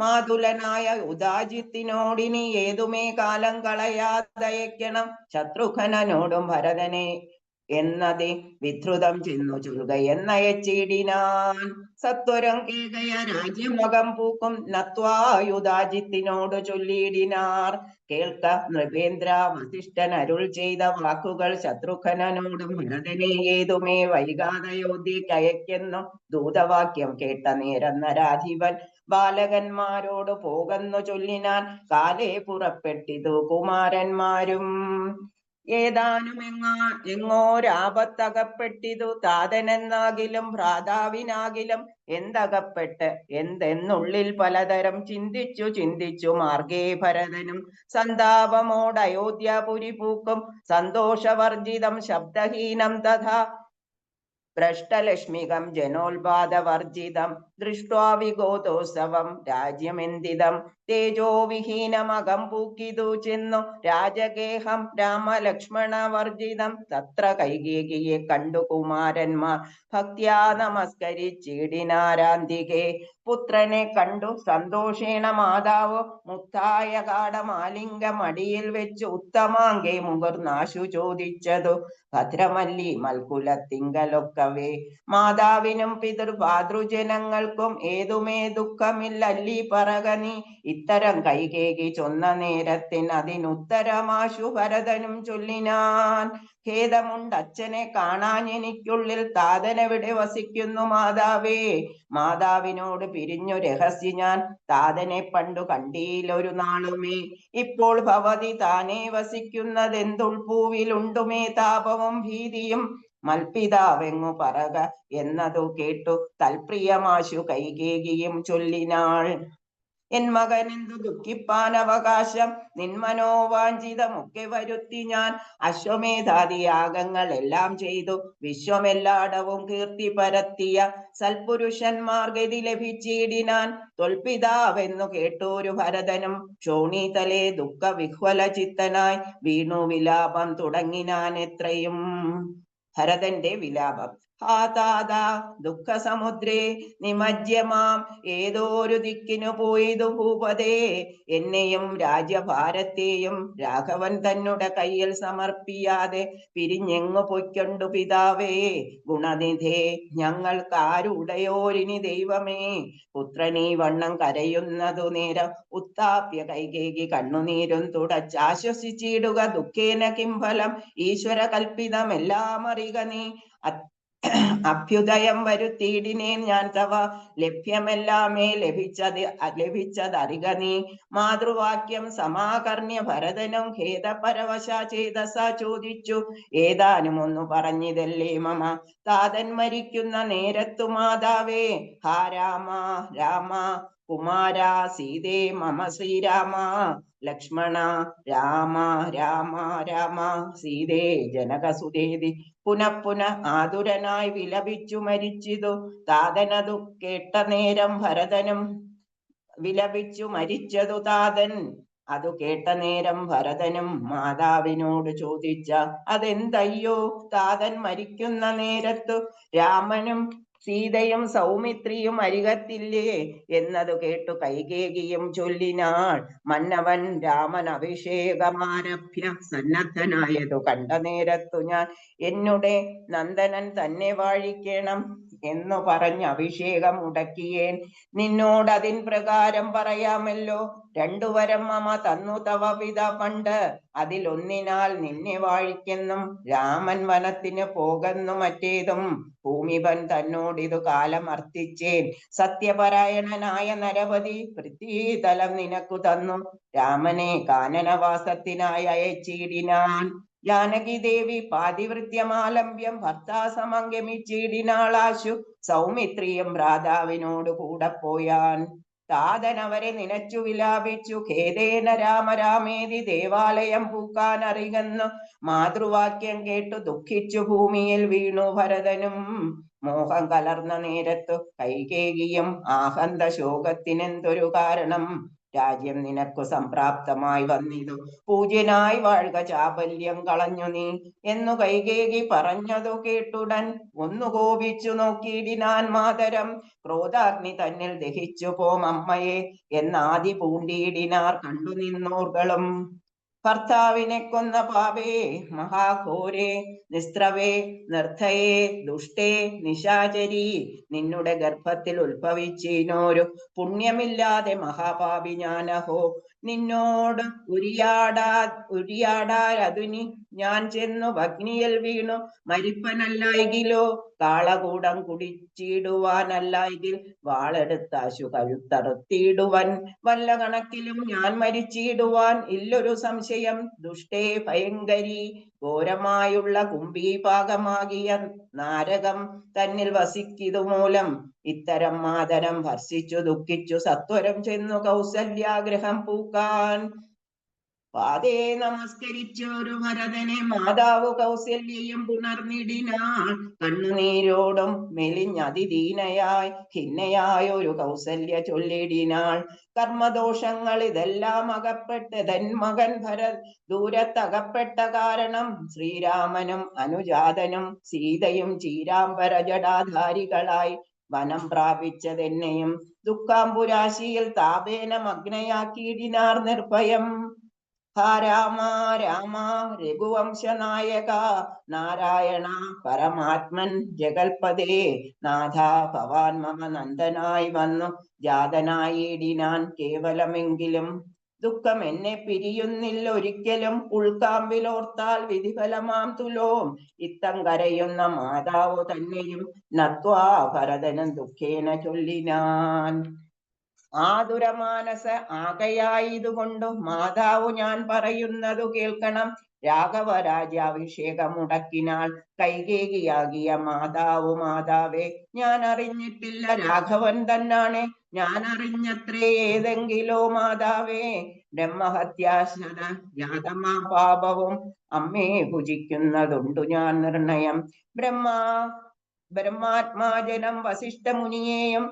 മാതുലനായ ഉദാജിത്തിനോടിനി ഏതുമേ കാലം കളയാതയക്കണം. ശത്രുഘ്നനോടും ഭരതനെ എന്നതി വിധൃതം ചെന്നു ചൊല്ലുക എന്നയച്ചിടിനാൻ. സത്വരം കേകയ രാജ്യമകം പൂക്കും നത്വായുധാജിത്തിനോട് ചൊല്ലിയിടിനാർ. കേൾക്ക നൃപേന്ദ്ര, വസിഷ്ഠൻ അരുൾ ചെയ്ത വാക്കുകൾ ശത്രുഘ്നനോടും ഭരതനെ ഏതുമേ വൈകാതയോധ്യയ്ക്കയക്കുന്നു. ദൂതവാക്യം കേട്ട നേരം നരാധിപൻ ബാലകന്മാരോട് പോകുന്നു ചൊല്ലിനാൻ. കാലേ പുറപ്പെട്ടിതു കുമാരന്മാരും ഏതാനും എങ്ങോരാപത്തകപ്പെട്ടിതു. താതനെന്നാകിലും ഭ്രാതാവിനാകിലും എന്തകപ്പെട്ട് എന്തെന്നുള്ളിൽ പലതരം ചിന്തിച്ചു മാർഗേ ഭരതനും സന്താപമോടയോധ്യാപുരി പൂക്കും. സന്തോഷവർജിതം ശബ്ദഹീനം തഥാ ഭ്രഷ്ടലക്ഷ്മികം ജനോൽപാദവർജിതം ദൃഷ്ട്വാ വിഗോതോത്സവം രാജ്യമെന്തിതം. തേജോവിഹീനമകം പൂക്കിതു ചെന്നു രാജഗേഹം രാമലക്ഷ്മണവർജിതം. തത്ര കൈകേകിയെ കണ്ടു കുമാരന്മാർ ഭക്ത്യാ നമസ്കരിച്ചിടിനാരാന്തികെ. പുത്രനെ കണ്ടു സന്തോഷേണ മാതാവ് മുത്തായ കാടമാലിംഗമടിയിൽ വെച്ച് ഉത്തമാങ്കെ മുകർന്നാശു ചോദിച്ചതു ഭദ്രമല്ലി മൽക്കുലത്തിങ്കലൊക്കവേ. മാതാവിനും പിതൃഭാതൃജനങ്ങൾക്കും ഏതുമേ ദുഃഖമില്ലല്ലി പറക നീ. ഇത്തരം കൈകേകി ചൊന്ന നേരത്തിനതിനുത്തരമാശു ഭരതനും ചൊല്ലിനാൻ. ഖേദമുണ്ട് അച്ഛനെ കാണാഞ്ഞെനിക്കുള്ളിൽ, താതനെവിടെ വസിക്കുന്നു മാതാവേ. മാതാവിനോട് പിരിഞ്ഞു രഹസ്യ ഞാൻ, താതനെ പണ്ടു കണ്ടീലൊരു നാളുമേ. ഇപ്പോൾ ഭവതി താനേ വസിക്കുന്നതെന്തുൾപ്പൂവിലുണ്ടുമേ താപവും ഭീതിയും. മൽപിതാവെങ്ങു പറക എന്നതു കേട്ടു തൽപ്രിയമാശു കൈകേകിയും ചൊല്ലിനാൾ. എൻ മകനെന്തു ദുഃഖിപ്പാൻ അവകാശം, നിന്മനോവാഞ്ചിതമൊക്കെ വരുത്തി ഞാൻ. അശ്വമേധാദി യാഗങ്ങൾ എല്ലാം ചെയ്തു വിശ്വമെല്ലാടവും കീർത്തി പരത്തിയ സൽപുരുഷന്മാർ ഗതി ലഭിച്ചിടിനാൻ. തൊൽപിതാവെന്നു കേട്ടോരു ഭരതനും ക്ഷോണീതലേ ദുഃഖ വിഹ്വല ചിത്തനായി വീണു വിലാപം തുടങ്ങിനാൻ എത്രയും. ഭരതന്റെ വിലാപം. ഹാ താതാ ദുഃഖസമുദ്രേ നിമജ്യമാം, ഏതോരു ദിക്കിനു പോയതു ഭൂപതേ. എന്നെയും രാജ്യഭാരത്തെയും രാഘവൻ തന്നുടെ കയ്യിൽ സമർപ്പിയാതെ പിരിഞ്ഞെങ്ങു പൊയ്ക്കൊണ്ടു പിതാവേ. ഗുണനിധേ ഞങ്ങൾക്കാരുടയോരിനി ദൈവമേ. പുത്രനീ വണ്ണം കരയുന്നതു നേരം ഉത്താപ്യ കൈകേകി കണ്ണുനീരും തുടച്ചാശ്വസിച്ചിടുക. ദുഃഖേന കിംഫലം ഈശ്വര കൽപ്പിതമെല്ലാം അറിക നീ. അഭ്യുദയം വരുത്തിയിടിനേൻ ഞാൻ തവ, ലഭ്യമെല്ലാമേ ലഭിച്ചതറിക നീ. മാതൃവാക്യം സമാകർണ്യ ഭരതനും ഖേദപരവശ ചേതസ ചോദിച്ചു. ഏതാനും ഒന്നു പറഞ്ഞിതല്ലേ മമ, താതൻ മരിക്കുന്ന നേരത്തു മാതാവേ. ഹാ രാമ രാമ കുമാര സീതേ മമ ശ്രീരാമ. ലക്ഷ്മണ രാമ രാമ രാമ സീതേ ജനകസുതേതി. പുനഃ ആതുരനായി വിലപിച്ചു മരിച്ചിതു. താതനതു കേട്ട നേരം ഭരതനും വിലപിച്ചു മരിച്ചതു താതൻ. അതു കേട്ട നേരം ഭരതനും മാതാവിനോട് ചോദിച്ച അതെന്തയ്യോ. താതൻ മരിക്കുന്ന നേരത്തു രാമനും സീതയും സൗമിത്രിയും അരികത്തില്ലേ എന്നതു കേട്ടു കൈകേകിയും ചൊല്ലിനാൾ. മന്നവൻ രാമൻ അഭിഷേകമാരഭ്യ സന്നദ്ധനായതു കണ്ട നേരത്തു ഞാൻ എന്നുടെ നന്ദനൻ തന്നെ വാഴിക്കണം എന്നു പറഞ്ഞ് അഭിഷേകം മുടക്കിയേൻ. നിന്നോടതിൻ പ്രകാരം പറയാമല്ലോ. രണ്ടു വരം മമ തന്നു തവ പിത പണ്ട്, അതിലൊന്നിനാൽ നിന്നെ വാഴിക്കെന്നും രാമൻ വനത്തിന് പോകുന്നു മറ്റേതും. ഭൂമിപൻ തന്നോടിതു കാലം അർത്ഥിച്ചേൻ. സത്യപരായണനായ നരപതി പൃഥ്വീതലം നിനക്കു തന്നു രാമനെ കാനനവാസത്തിനായി അയച്ചിടിനാൻ. ജാനകി ദേവി പാതിവൃത്യമാലംബ്യം ഭർത്താസമം ഗമിച്ചിടിനാളാശു. സൗമിത്രിയും ഭ്രാതാവിനോട് കൂടെ പോയാൻ. താതനവരെ നിനച്ചു വിലാപിച്ചു ഖേദേന രാമ രാമേതി ദേവാലയം പൂക്കാൻ അറിയുന്നു. മാതൃവാക്യം കേട്ടു ദുഃഖിച്ചു ഭൂമിയിൽ വീണു ഭരതനും. മോഹം കലർന്ന നേരത്തു കൈകേകിയും ആഹന്ത ശോകത്തിനെന്തൊരു കാരണം. രാജ്യം നിനക്കു സംപ്രാപ്തമായി വന്നിതു, പൂജ്യനായി വാഴ്ക, ചാപല്യം കളഞ്ഞു നീ എന്നു കൈകേകി പറഞ്ഞതു കേട്ടുടൻ ഒന്നു കോപിച്ചു നോക്കിയിടിനാൻ മാതരം. ക്രോധാഗ്നി തന്നിൽ ദഹിച്ചു പോം അമ്മയെ എന്നാദി പൂണ്ടിയിടിനാർ കണ്ടു നിന്നോർകളും. ഭർത്താവിനെ കൊന്ന പാപേ മഹാഘോരേ നിസ്ത്രവേ നിർദ്ധയേ ദുഷ്ടേ നിശാചരി. നിന്നുടെ ഗർഭത്തിൽ ഉത്ഭവിച്ചിനോരു പുണ്യമില്ലാതെ മഹാപാപി ഞാനഹോ. നിന്നോട് ഉരിയാടാരതുനി ഞാൻ ചെന്നു അഗ്നിയിൽ വീണു മരിപ്പനല്ലായികിലോ. കാളകൂടം കുടിച്ചിടുവാനല്ലായെങ്കിൽ വാളെടുത്താശു കഴുത്തറുത്തിടുവൻ. വല്ല കണക്കിലും ഞാൻ മരിച്ചിടുവാൻ ഇല്ലൊരു സംശയം. ദുഷ്ടേ ഭയങ്കരി ഘോരമായുള്ള കുംഭീപാകമാകിയ നാരകം തന്നിൽ വസിക്കിതു മൂലം ഇത്തരം മാതരം ഭർഷിച്ചു ദുഃഖിച്ചു സത്വരം ചെന്നു കൗസല്യാഗ്രഹം പൂക്കാൻ. പാതേ നമസ്കരിച്ചൊരു ഭരതനെ മാതാവ് കൗസല്യയും പുണർന്നിടിനാൾ. കണ്ണുനീരോടും മെലിഞ്ഞതിദീനയായി ഖിന്നയായൊരു കൗസല്യ ചൊല്ലിടിനാൾ. കർമ്മദോഷങ്ങൾ ഇതെല്ലാം അകപ്പെട്ട് തൻ മകൻ ഭരത് ദൂരത്തകപ്പെട്ട കാരണം ശ്രീരാമനും അനുജാതനും സീതയും ചീരാംബര ജടാധാരികളായി വനം പ്രാപിച്ചതെന്നെയും ദുഃഖാംബുരാശിയിൽ താപേന മഗ്നയാക്കിയിടിനാർ നിർഭയം. ഹാ രാമ രാമ രഘുവംശനായക നാരായണ പരമാത്മൻ ജഗൽപദേ നാഥ ഭവാൻ മമ നന്ദനായി വന്നു ജാതനായിടിനാൻ കേവലമെങ്കിലും. ദുഃഖം എന്നെ പിരിയുന്നില്ല ഒരിക്കലും ഉൾക്കാമ്പിലോർത്താൽ വിധിഫലമാം തുലോം. ഇത്തം കരയുന്ന മാതാവു തന്നെയും നത്വാ ഭരതനും ദുഃഖേന ചൊല്ലിനാൻ. ആതുരമാനസ ആകയായതുകൊണ്ടു മാതാവു ഞാൻ പറയുന്നതു കേൾക്കണം. രാഘവ രാജ്യാഭിഷേകം മുടക്കിനാൾ കൈകേകിയാകിയ മാതാവു മാതാവേ ഞാൻ അറിഞ്ഞിട്ടില്ല രാഘവൻ തന്നാണ്. ഞാൻ അറിഞ്ഞത്രേ ഏതെങ്കിലോ മാതാവേ ബ്രഹ്മഹത്യാശത ജാതമാ പാപവും അമ്മേ ഭുജിക്കുന്നതുണ്ടു ഞാൻ നിർണയം. ബ്രഹ്മാത്മാജനം വസിഷ്ഠ മുനിയെയും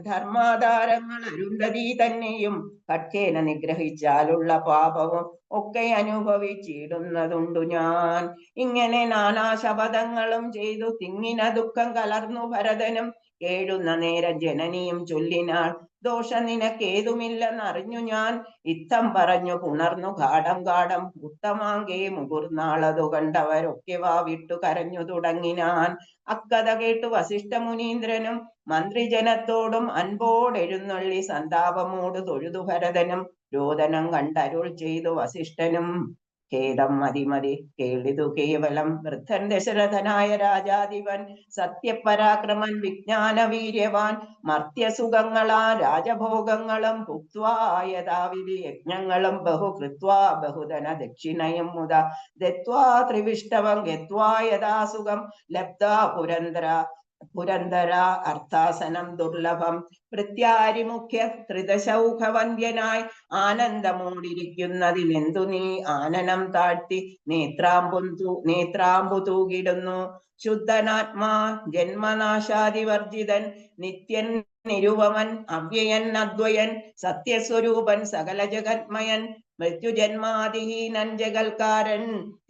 ധർമാധാരങ്ങൾ അരുന്ധതി തന്നെയും കഠേന നിഗ്രഹിച്ചാലുള്ള പാപവും ഒക്കെ അനുഭവിച്ചിടുന്നതുണ്ടു ഞാൻ. ഇങ്ങനെ നാനാ ശപഥങ്ങളും ചെയ്തു തിങ്ങിന ദുഃഖം കലർന്നു ഭരതനും. കേഴുന്ന നേരം ജനനിയും ചൊല്ലിനാൾ ദോഷ നിനക്കേതുമില്ലെന്നറിഞ്ഞു ഞാൻ. ഇത്തം പറഞ്ഞു പുണർന്നു ഗാഠം ഗാഠം ഉത്തമാങ്കേ മുകുർന്നാളതു കണ്ടവരൊക്കെ വാവിട്ടു കരഞ്ഞു തുടങ്ങിനാൻ. അക്കഥ കേട്ടു വസിഷ്ഠ മുനീന്ദ്രനും മന്ത്രിജനത്തോടും അൻപോടെഴുന്നള്ളി സന്താപമോട് തൊഴുതു ഭരതനും. രോദനം കണ്ടരുൾ ചെയ്തു വസിഷ്ഠനും ഖേദം മതിമതി കേളിതു കേവലം. വൃദ്ധൻ ദശരഥനായ രാജാധിപൻ സത്യപരാക്രമൻ വിജ്ഞാന വീര്യവാൻ മർത്യസുഖങ്ങളാ രാജഭോഗങ്ങളും ഭുക്വാ യഥാവിധി യജ്ഞങ്ങളും ബഹുകൃത്വാ ബഹുധന ദക്ഷിണയും മുത ദത്വാ ത്രിവിഷ്ടവം ഗത്വാ യഥാസുഖം ലബ്ധാ പുരന്തര അർത്ഥാസനം ദുർലഭം. പ്രത്യാരിമുഖ്യ ത്രിദശൗഖവന്ദ്യനായി ആനന്ദമോടിരിക്കുന്നതിനെന്തു നീ ആനനം താഴ്ത്തി നേത്രാമ്പു തൂകിടുന്നു. ശുദ്ധനാത്മാ ജന്മനാശാദിവർജിതൻ നിത്യൻ നിരുപമൻ അവ്യയൻ അദ്വയൻ സത്യസ്വരൂപൻ സകല ജഗന്മയൻ മൃത്യുജന്മാദിഹീനൻ ജഗൽക്കാരൻ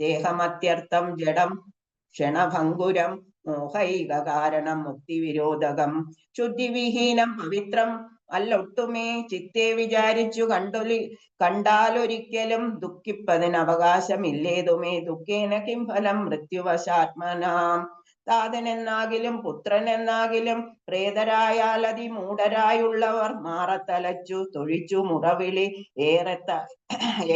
ദേഹമത്യർത്ഥം ജഡം ക്ഷണഭംഗുരം മോഹൈക കാരണം മുക്തിവിരോധകം. ശുദ്ധിവിഹീനം പവിത്രം അല്ലൊട്ടുമേ ചിത്തെ വിചാരിച്ചു കണ്ടാലൊരിക്കലും ദുഃഖിപ്പതിന് അവകാശമില്ലേതുമേ. ദുഃഖേന കിം ഫലം മൃത്യുവശാത്മനാം. താതനെന്നാകിലും പുത്രനെന്നാകിലും പ്രേതരായാൽ അതിമൂഢരായുള്ളവർ മാറത്തലച്ചു തൊഴിച്ചു മുറവിളി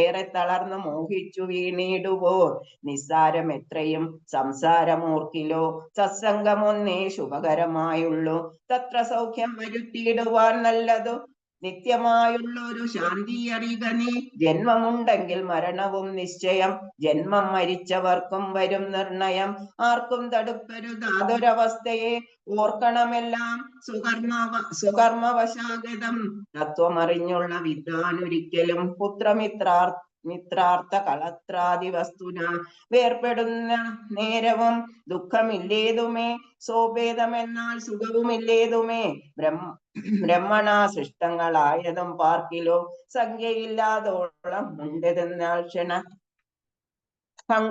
ഏറെ തളർന്നു മോഹിച്ചു വീണിടുവോർ നിസ്സാരം എത്രയും സംസാരമോർക്കിലോ. സത്സംഗമൊന്നേ ശുഭകരമായുള്ളൂ തത്ര സൗഖ്യം വരുത്തിയിടുവാൻ നല്ലതു. നിത്യമായുള്ളൊരു ശാന്തി അറിയുക നീ. ജന്മമുണ്ടെങ്കിൽ മരണവും നിശ്ചയം. ജന്മം മരിച്ചവർക്കും വരും നിർണയം. ആർക്കും തടുക്കരുതാതൊരവസ്ഥയെ ഓർക്കണമെല്ലാം സുകർമ്മവശാഗതം. തത്വമറിഞ്ഞുള്ള വിദ്വാനൊരിക്കലും മിത്രാർത്ഥ കളത്രാദി വസ്തുന വേർപെടുന്ന നേരവും ദുഃഖമില്ലേതുമേ. സോപേതമെന്നാൽ സുഖവുമില്ലേതുമേ. ബ്രഹ്മണാ സൃഷ്ടങ്ങളായതും പാർക്കിലോ സംഖ്യയില്ലാതോളം ഉണ്ടെന്നാൽ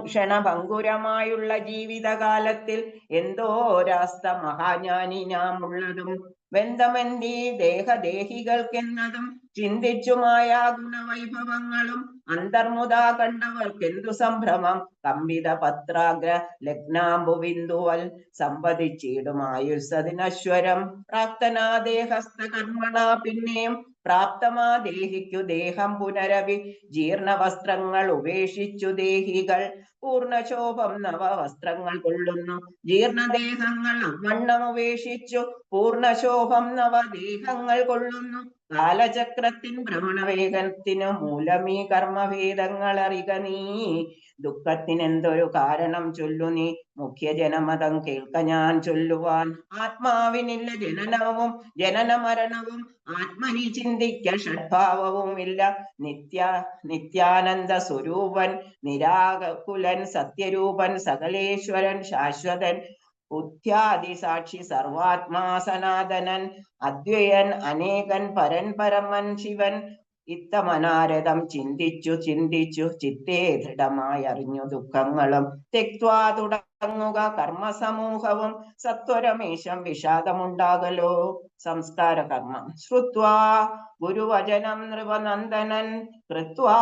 ക്ഷണഭംഗുരമായുള്ള ജീവിതകാലത്തിൽ എന്തോരാസ്ത മഹാജ്ഞാനി നാം ഉള്ളതും ബന്ധമെന്തീ ദേഹദേഹികൾക്കെന്നതും ചിന്തിച്ചുമായ ഗുണവൈഭവങ്ങളും അന്തർമുദാ കണ്ടവർക്കെന്തു സംഭ്രമം. കമ്പിത പത്രാഗ്ര ലഗ്നാംബുബിന്ദുവൽ സമ്പതിച്ചിടുമായുസതിനശ്വരം. പ്രാപ്തനാ ദേഹസ്ഥ കർമ്മണ പിന്നെയും പ്രാപ്തമാ ദേഹിക്കു ദേഹം പുനരവി ജീർണവസ്ത്രങ്ങൾ ഉപേക്ഷിച്ചു ദേഹികൾ പൂർണ്ണശോഭം നവവസ്ത്രങ്ങൾ കൊള്ളുന്നു. ജീർണദേഹങ്ങൾ അവണ്ണം ഉപേക്ഷിച്ചു പൂർണ്ണശോഭം നവദേഹങ്ങൾ കൊള്ളുന്നു. കാലചക്രത്തിൻ ഭ്രമണവേഗത്തിനു മൂലമീ കർമ്മഭേദങ്ങൾ അറിക നീ. ദുഃഖത്തിനെന്തൊരു കാരണം ചൊല്ലു നീ, മുഖ്യ ജനമതം കേൾക്ക ഞാൻ ചൊല്ലുവാൻ. ആത്മാവിനില്ല ജനനവും ജനന മരണവും, ആത്മനി ചിന്തിക്ക ഷഡ്ഭാവവും ഇല്ല. നിത്യാനന്ദ സ്വരൂപൻ നിരാകുലൻ സത്യരൂപൻ സകലേശ്വരൻ ശാശ്വതൻ ബുദ്ധ്യാദി സാക്ഷി സർവാത്മാ സനാതനൻ അദ്വയൻ അനേകൻ പരൻ പരമൻ ശിവൻ. ഇത്തമനാരദം ചിന്തിച്ചു ചിന്തിച്ചു ചിത്തേ ദൃഢമായി അറിഞ്ഞു ദുഃഖങ്ങളും തെക്വാ തുടങ്ങുക കർമ്മസമൂഹവും. സത്വരമേശം വിഷാദമുണ്ടാകലോ. സംസ്കാര കർമ്മം ശ്രുത്വാ ഗുരുവചനം നൃപനന്ദനൻ കൃത്വാ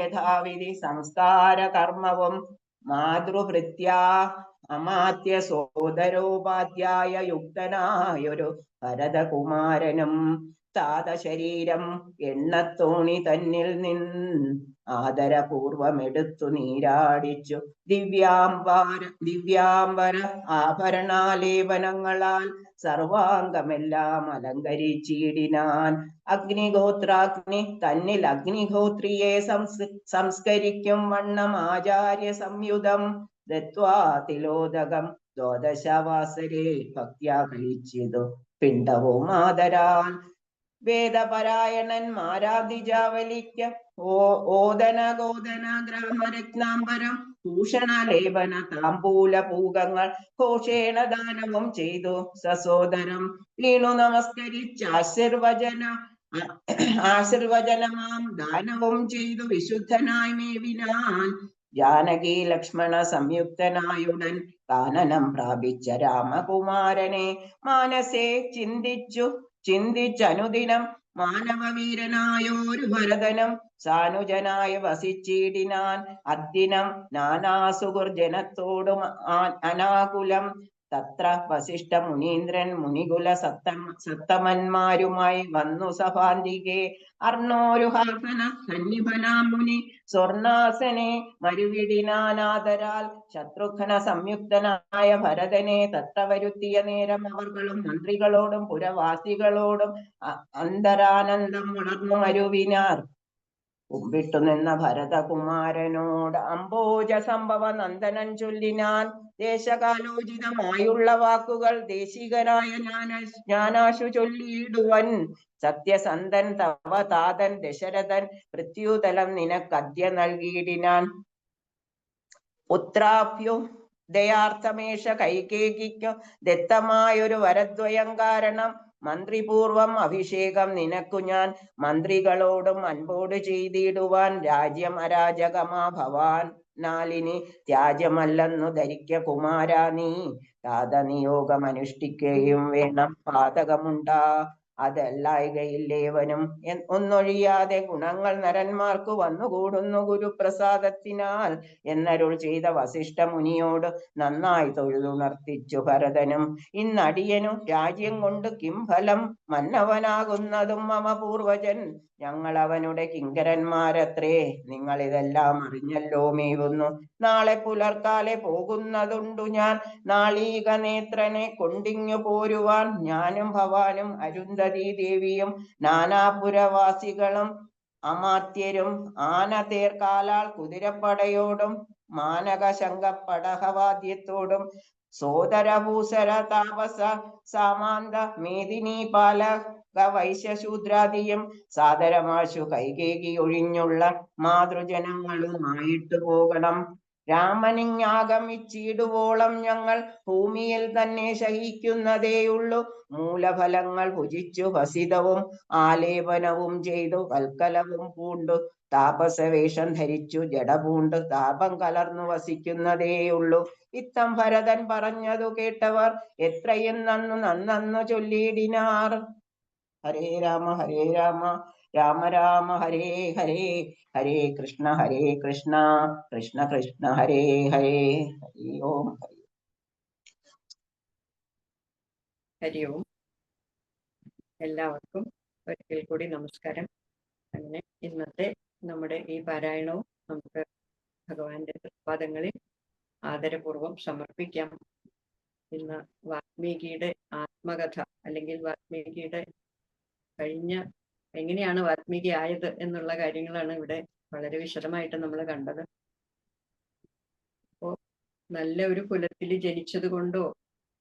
യഥാവിധി സംസ്കാര കർമ്മവും. മാതൃഭൃത്യാ അമാത്യ സോദരോപാധ്യായ യുക്തനായൊരു ഭരതകുമാരനും താതശരീരം എണ്ണത്തോണി തന്നിൽ ആദരപൂർവമെടുത്തു നീരാടിച്ചു ദിവ്യാംബര ആഭരണാലേപനങ്ങളാൽ സർവാംഗമെല്ലാം അലങ്കരിച്ചിടിനാൻ. അഗ്നിഗോത്രാഗ്നി തന്നിൽ അഗ്നിഹോത്രിയെ സംസ്കരിക്കും വണ്ണം ആചാര്യ സംയുതം ദത്വാ തിലോദകം ദ്വാദശവാസരെ ഭക്ത്യാ കഴിച്ചിതു പിണ്ടവും ആദരാൻ. വേദപരായണന്മാരാദിജാവലിക്ക ഓദന ഗോദന ഗ്രാമരത്നാംബരം ഭൂഷണലേപന താമ്പൂല പൂകങ്ങൾ ഘോഷേണ ദാനവും ചെയ്തു സസോദരം. വീണു നമസ്കരിച്ചാശീർവചനമാം ദാനവും ചെയ്തു വിശുദ്ധനായി മേവിനാൻ. ജാനകി ലക്ഷ്മണ സംയുക്തനായുടൻ കാനനം പ്രാപിച്ച രാമകുമാരനെ മാനസേ ചിന്തിച്ചനുദിനം മാനവവീരനായോരു ഭരതനും സാനുജനായി വസിച്ചിടിനാൻ. അദ്ദിനം നാനാസുഹൃജനത്തോടും അനാകുലം തത്ര വസിഷ്ഠ മുനീന്ദ്രൻ മുനികുല സത്തമന്മാരുമായി വന്നു സഭാന്തികെ. അർണോരുഹാസന സന്നിഭനാം മുനി സ്വർണാസനെ മരുവിടിനാനാദരാൽ. ശത്രുഘ്ന സംയുക്തനായ ഭരതനെ തത്ര വരുത്തിയ നേരം അവർകളും മന്ത്രികളോടും പുരവാസികളോടും അന്തരാനന്ദം വളർന്നു മരുവിനാർ. കുമ്പിട്ടു നിന്ന ഭരതകുമാരനോട് അംബോജ സംഭവ നന്ദനൻ ചൊല്ലിനാൻ. ദേശകാലോചിതമായുള്ള വാക്കുകൾ ദേശികനായ ഞാനാശു ചൊല്ലിയിടുവൻ. സത്യസന്ധൻ തവ താതൻ ദശരഥൻ പൃഥ്വിതലം നിനക്കദ്യ നൽകിയിടിനാൻ. പുത്രാഭ്യുദയാർത്ഥമേഷ കൈകേകിക്കു ദത്തമായൊരു വരദ്വയം കാരണം. മന്ത്രിപൂർവം അഭിഷേകം നിനക്കു ഞാൻ മന്ത്രികളോടും അൻപോട് ചെയ്തിടുവാൻ. രാജ്യം അരാജകമാ ഭവാൻ നാലിനി ത്യാജ്യമല്ലെന്നു ധരിക്ക കുമാരാ നീ. താതനിയോഗം അനുഷ്ഠിക്കുകയും വേണം. പാതകമുണ്ടാ അതല്ലായികയില്ലേവനും ഒന്നൊഴിയാതെ ഗുണങ്ങൾ നരന്മാർക്ക് വന്നുകൂടുന്നു ഗുരുപ്രസാദത്തിനാൽ എന്നരുൾ ചെയ്ത വസിഷ്ഠ മുനിയോട് നന്നായി തൊഴുതുണർത്തിച്ചു ഭരതനും. ഇന്നടിയനു രാജ്യം കൊണ്ട് കിംഫലം മന്നവനാകുന്നതും മമ പൂർവജൻ ഞങ്ങൾ അവനുടെ കിങ്കരന്മാരത്രേ. നിങ്ങൾ ഇതെല്ലാം അറിഞ്ഞല്ലോ മേവുന്നു. നാളെ പുലർക്കാലെ പോകുന്നതുണ്ടു ഞാൻ നാളീക നേത്രനെ കൊണ്ടിങ്ങു പോരുവാൻ. ഞാനും ഭവാനും അരുന്ധതി ദേവിയും നാനാപുരവാസികളും അമാത്യരും ആനതേർക്കാലാൾ കുതിരപ്പടയോടും മാനക ശംഖപടഹവാദ്യത്തോടും സോദരഭൂസര താപസ സാമാന്ത മേദിനി പാലക വൈശ്യശൂദ്രാദിയും സാദരമാശു കൈകേകി ഒഴിഞ്ഞുള്ള മാതൃജനങ്ങളുമായിട്ട് പോകണം. രാമനിങ്ങാഗമിച്ചിടുവോളം ഞങ്ങൾ ഭൂമിയിൽ തന്നെ ശയിക്കുന്നതേയുള്ളൂ. മൂലഫലങ്ങൾ ഭുജിച്ചു ഹസിതവും ആലേപനവും ചെയ്തു വൽക്കലവും പൂണ്ടു താപസവേഷം ധരിച്ചു ജടപൂണ്ട് താപം കലർന്നു വസിക്കുന്നതേയുള്ളൂ. ഇത്തം ഭരതൻ പറഞ്ഞതു കേട്ടവർ എത്രയും നന്നു ചൊല്ലിയിടിനാർ. ഹരേ രാമ രാമ രാമ ഹരേ ഹരേ, ഹരേ കൃഷ്ണ കൃഷ്ണ കൃഷ്ണ ഹരേ ഹരേ. ഹരി ഓം. ഹരി ഓം. എല്ലാവർക്കും ഒരിക്കൽ കൂടി നമസ്കാരം. അങ്ങനെ ഇന്നത്തെ നമ്മുടെ ഈ പാരായണവും നമുക്ക് ഭഗവാന്റെ തൃപാദങ്ങളിൽ ആദരപൂർവം സമർപ്പിക്കാം. ഇന്ന് വാൽമീകിയുടെ ആത്മകഥ അല്ലെങ്കിൽ വാൽമീകിയുടെ കഴിഞ്ഞ എങ്ങനെയാണ് വാത്മീകി ആയത് എന്നുള്ള കാര്യങ്ങളാണ് ഇവിടെ വളരെ വിശദമായിട്ട് നമ്മൾ കണ്ടത്. അപ്പോ നല്ല ഒരു കുലത്തിൽ ജനിച്ചത് കൊണ്ടോ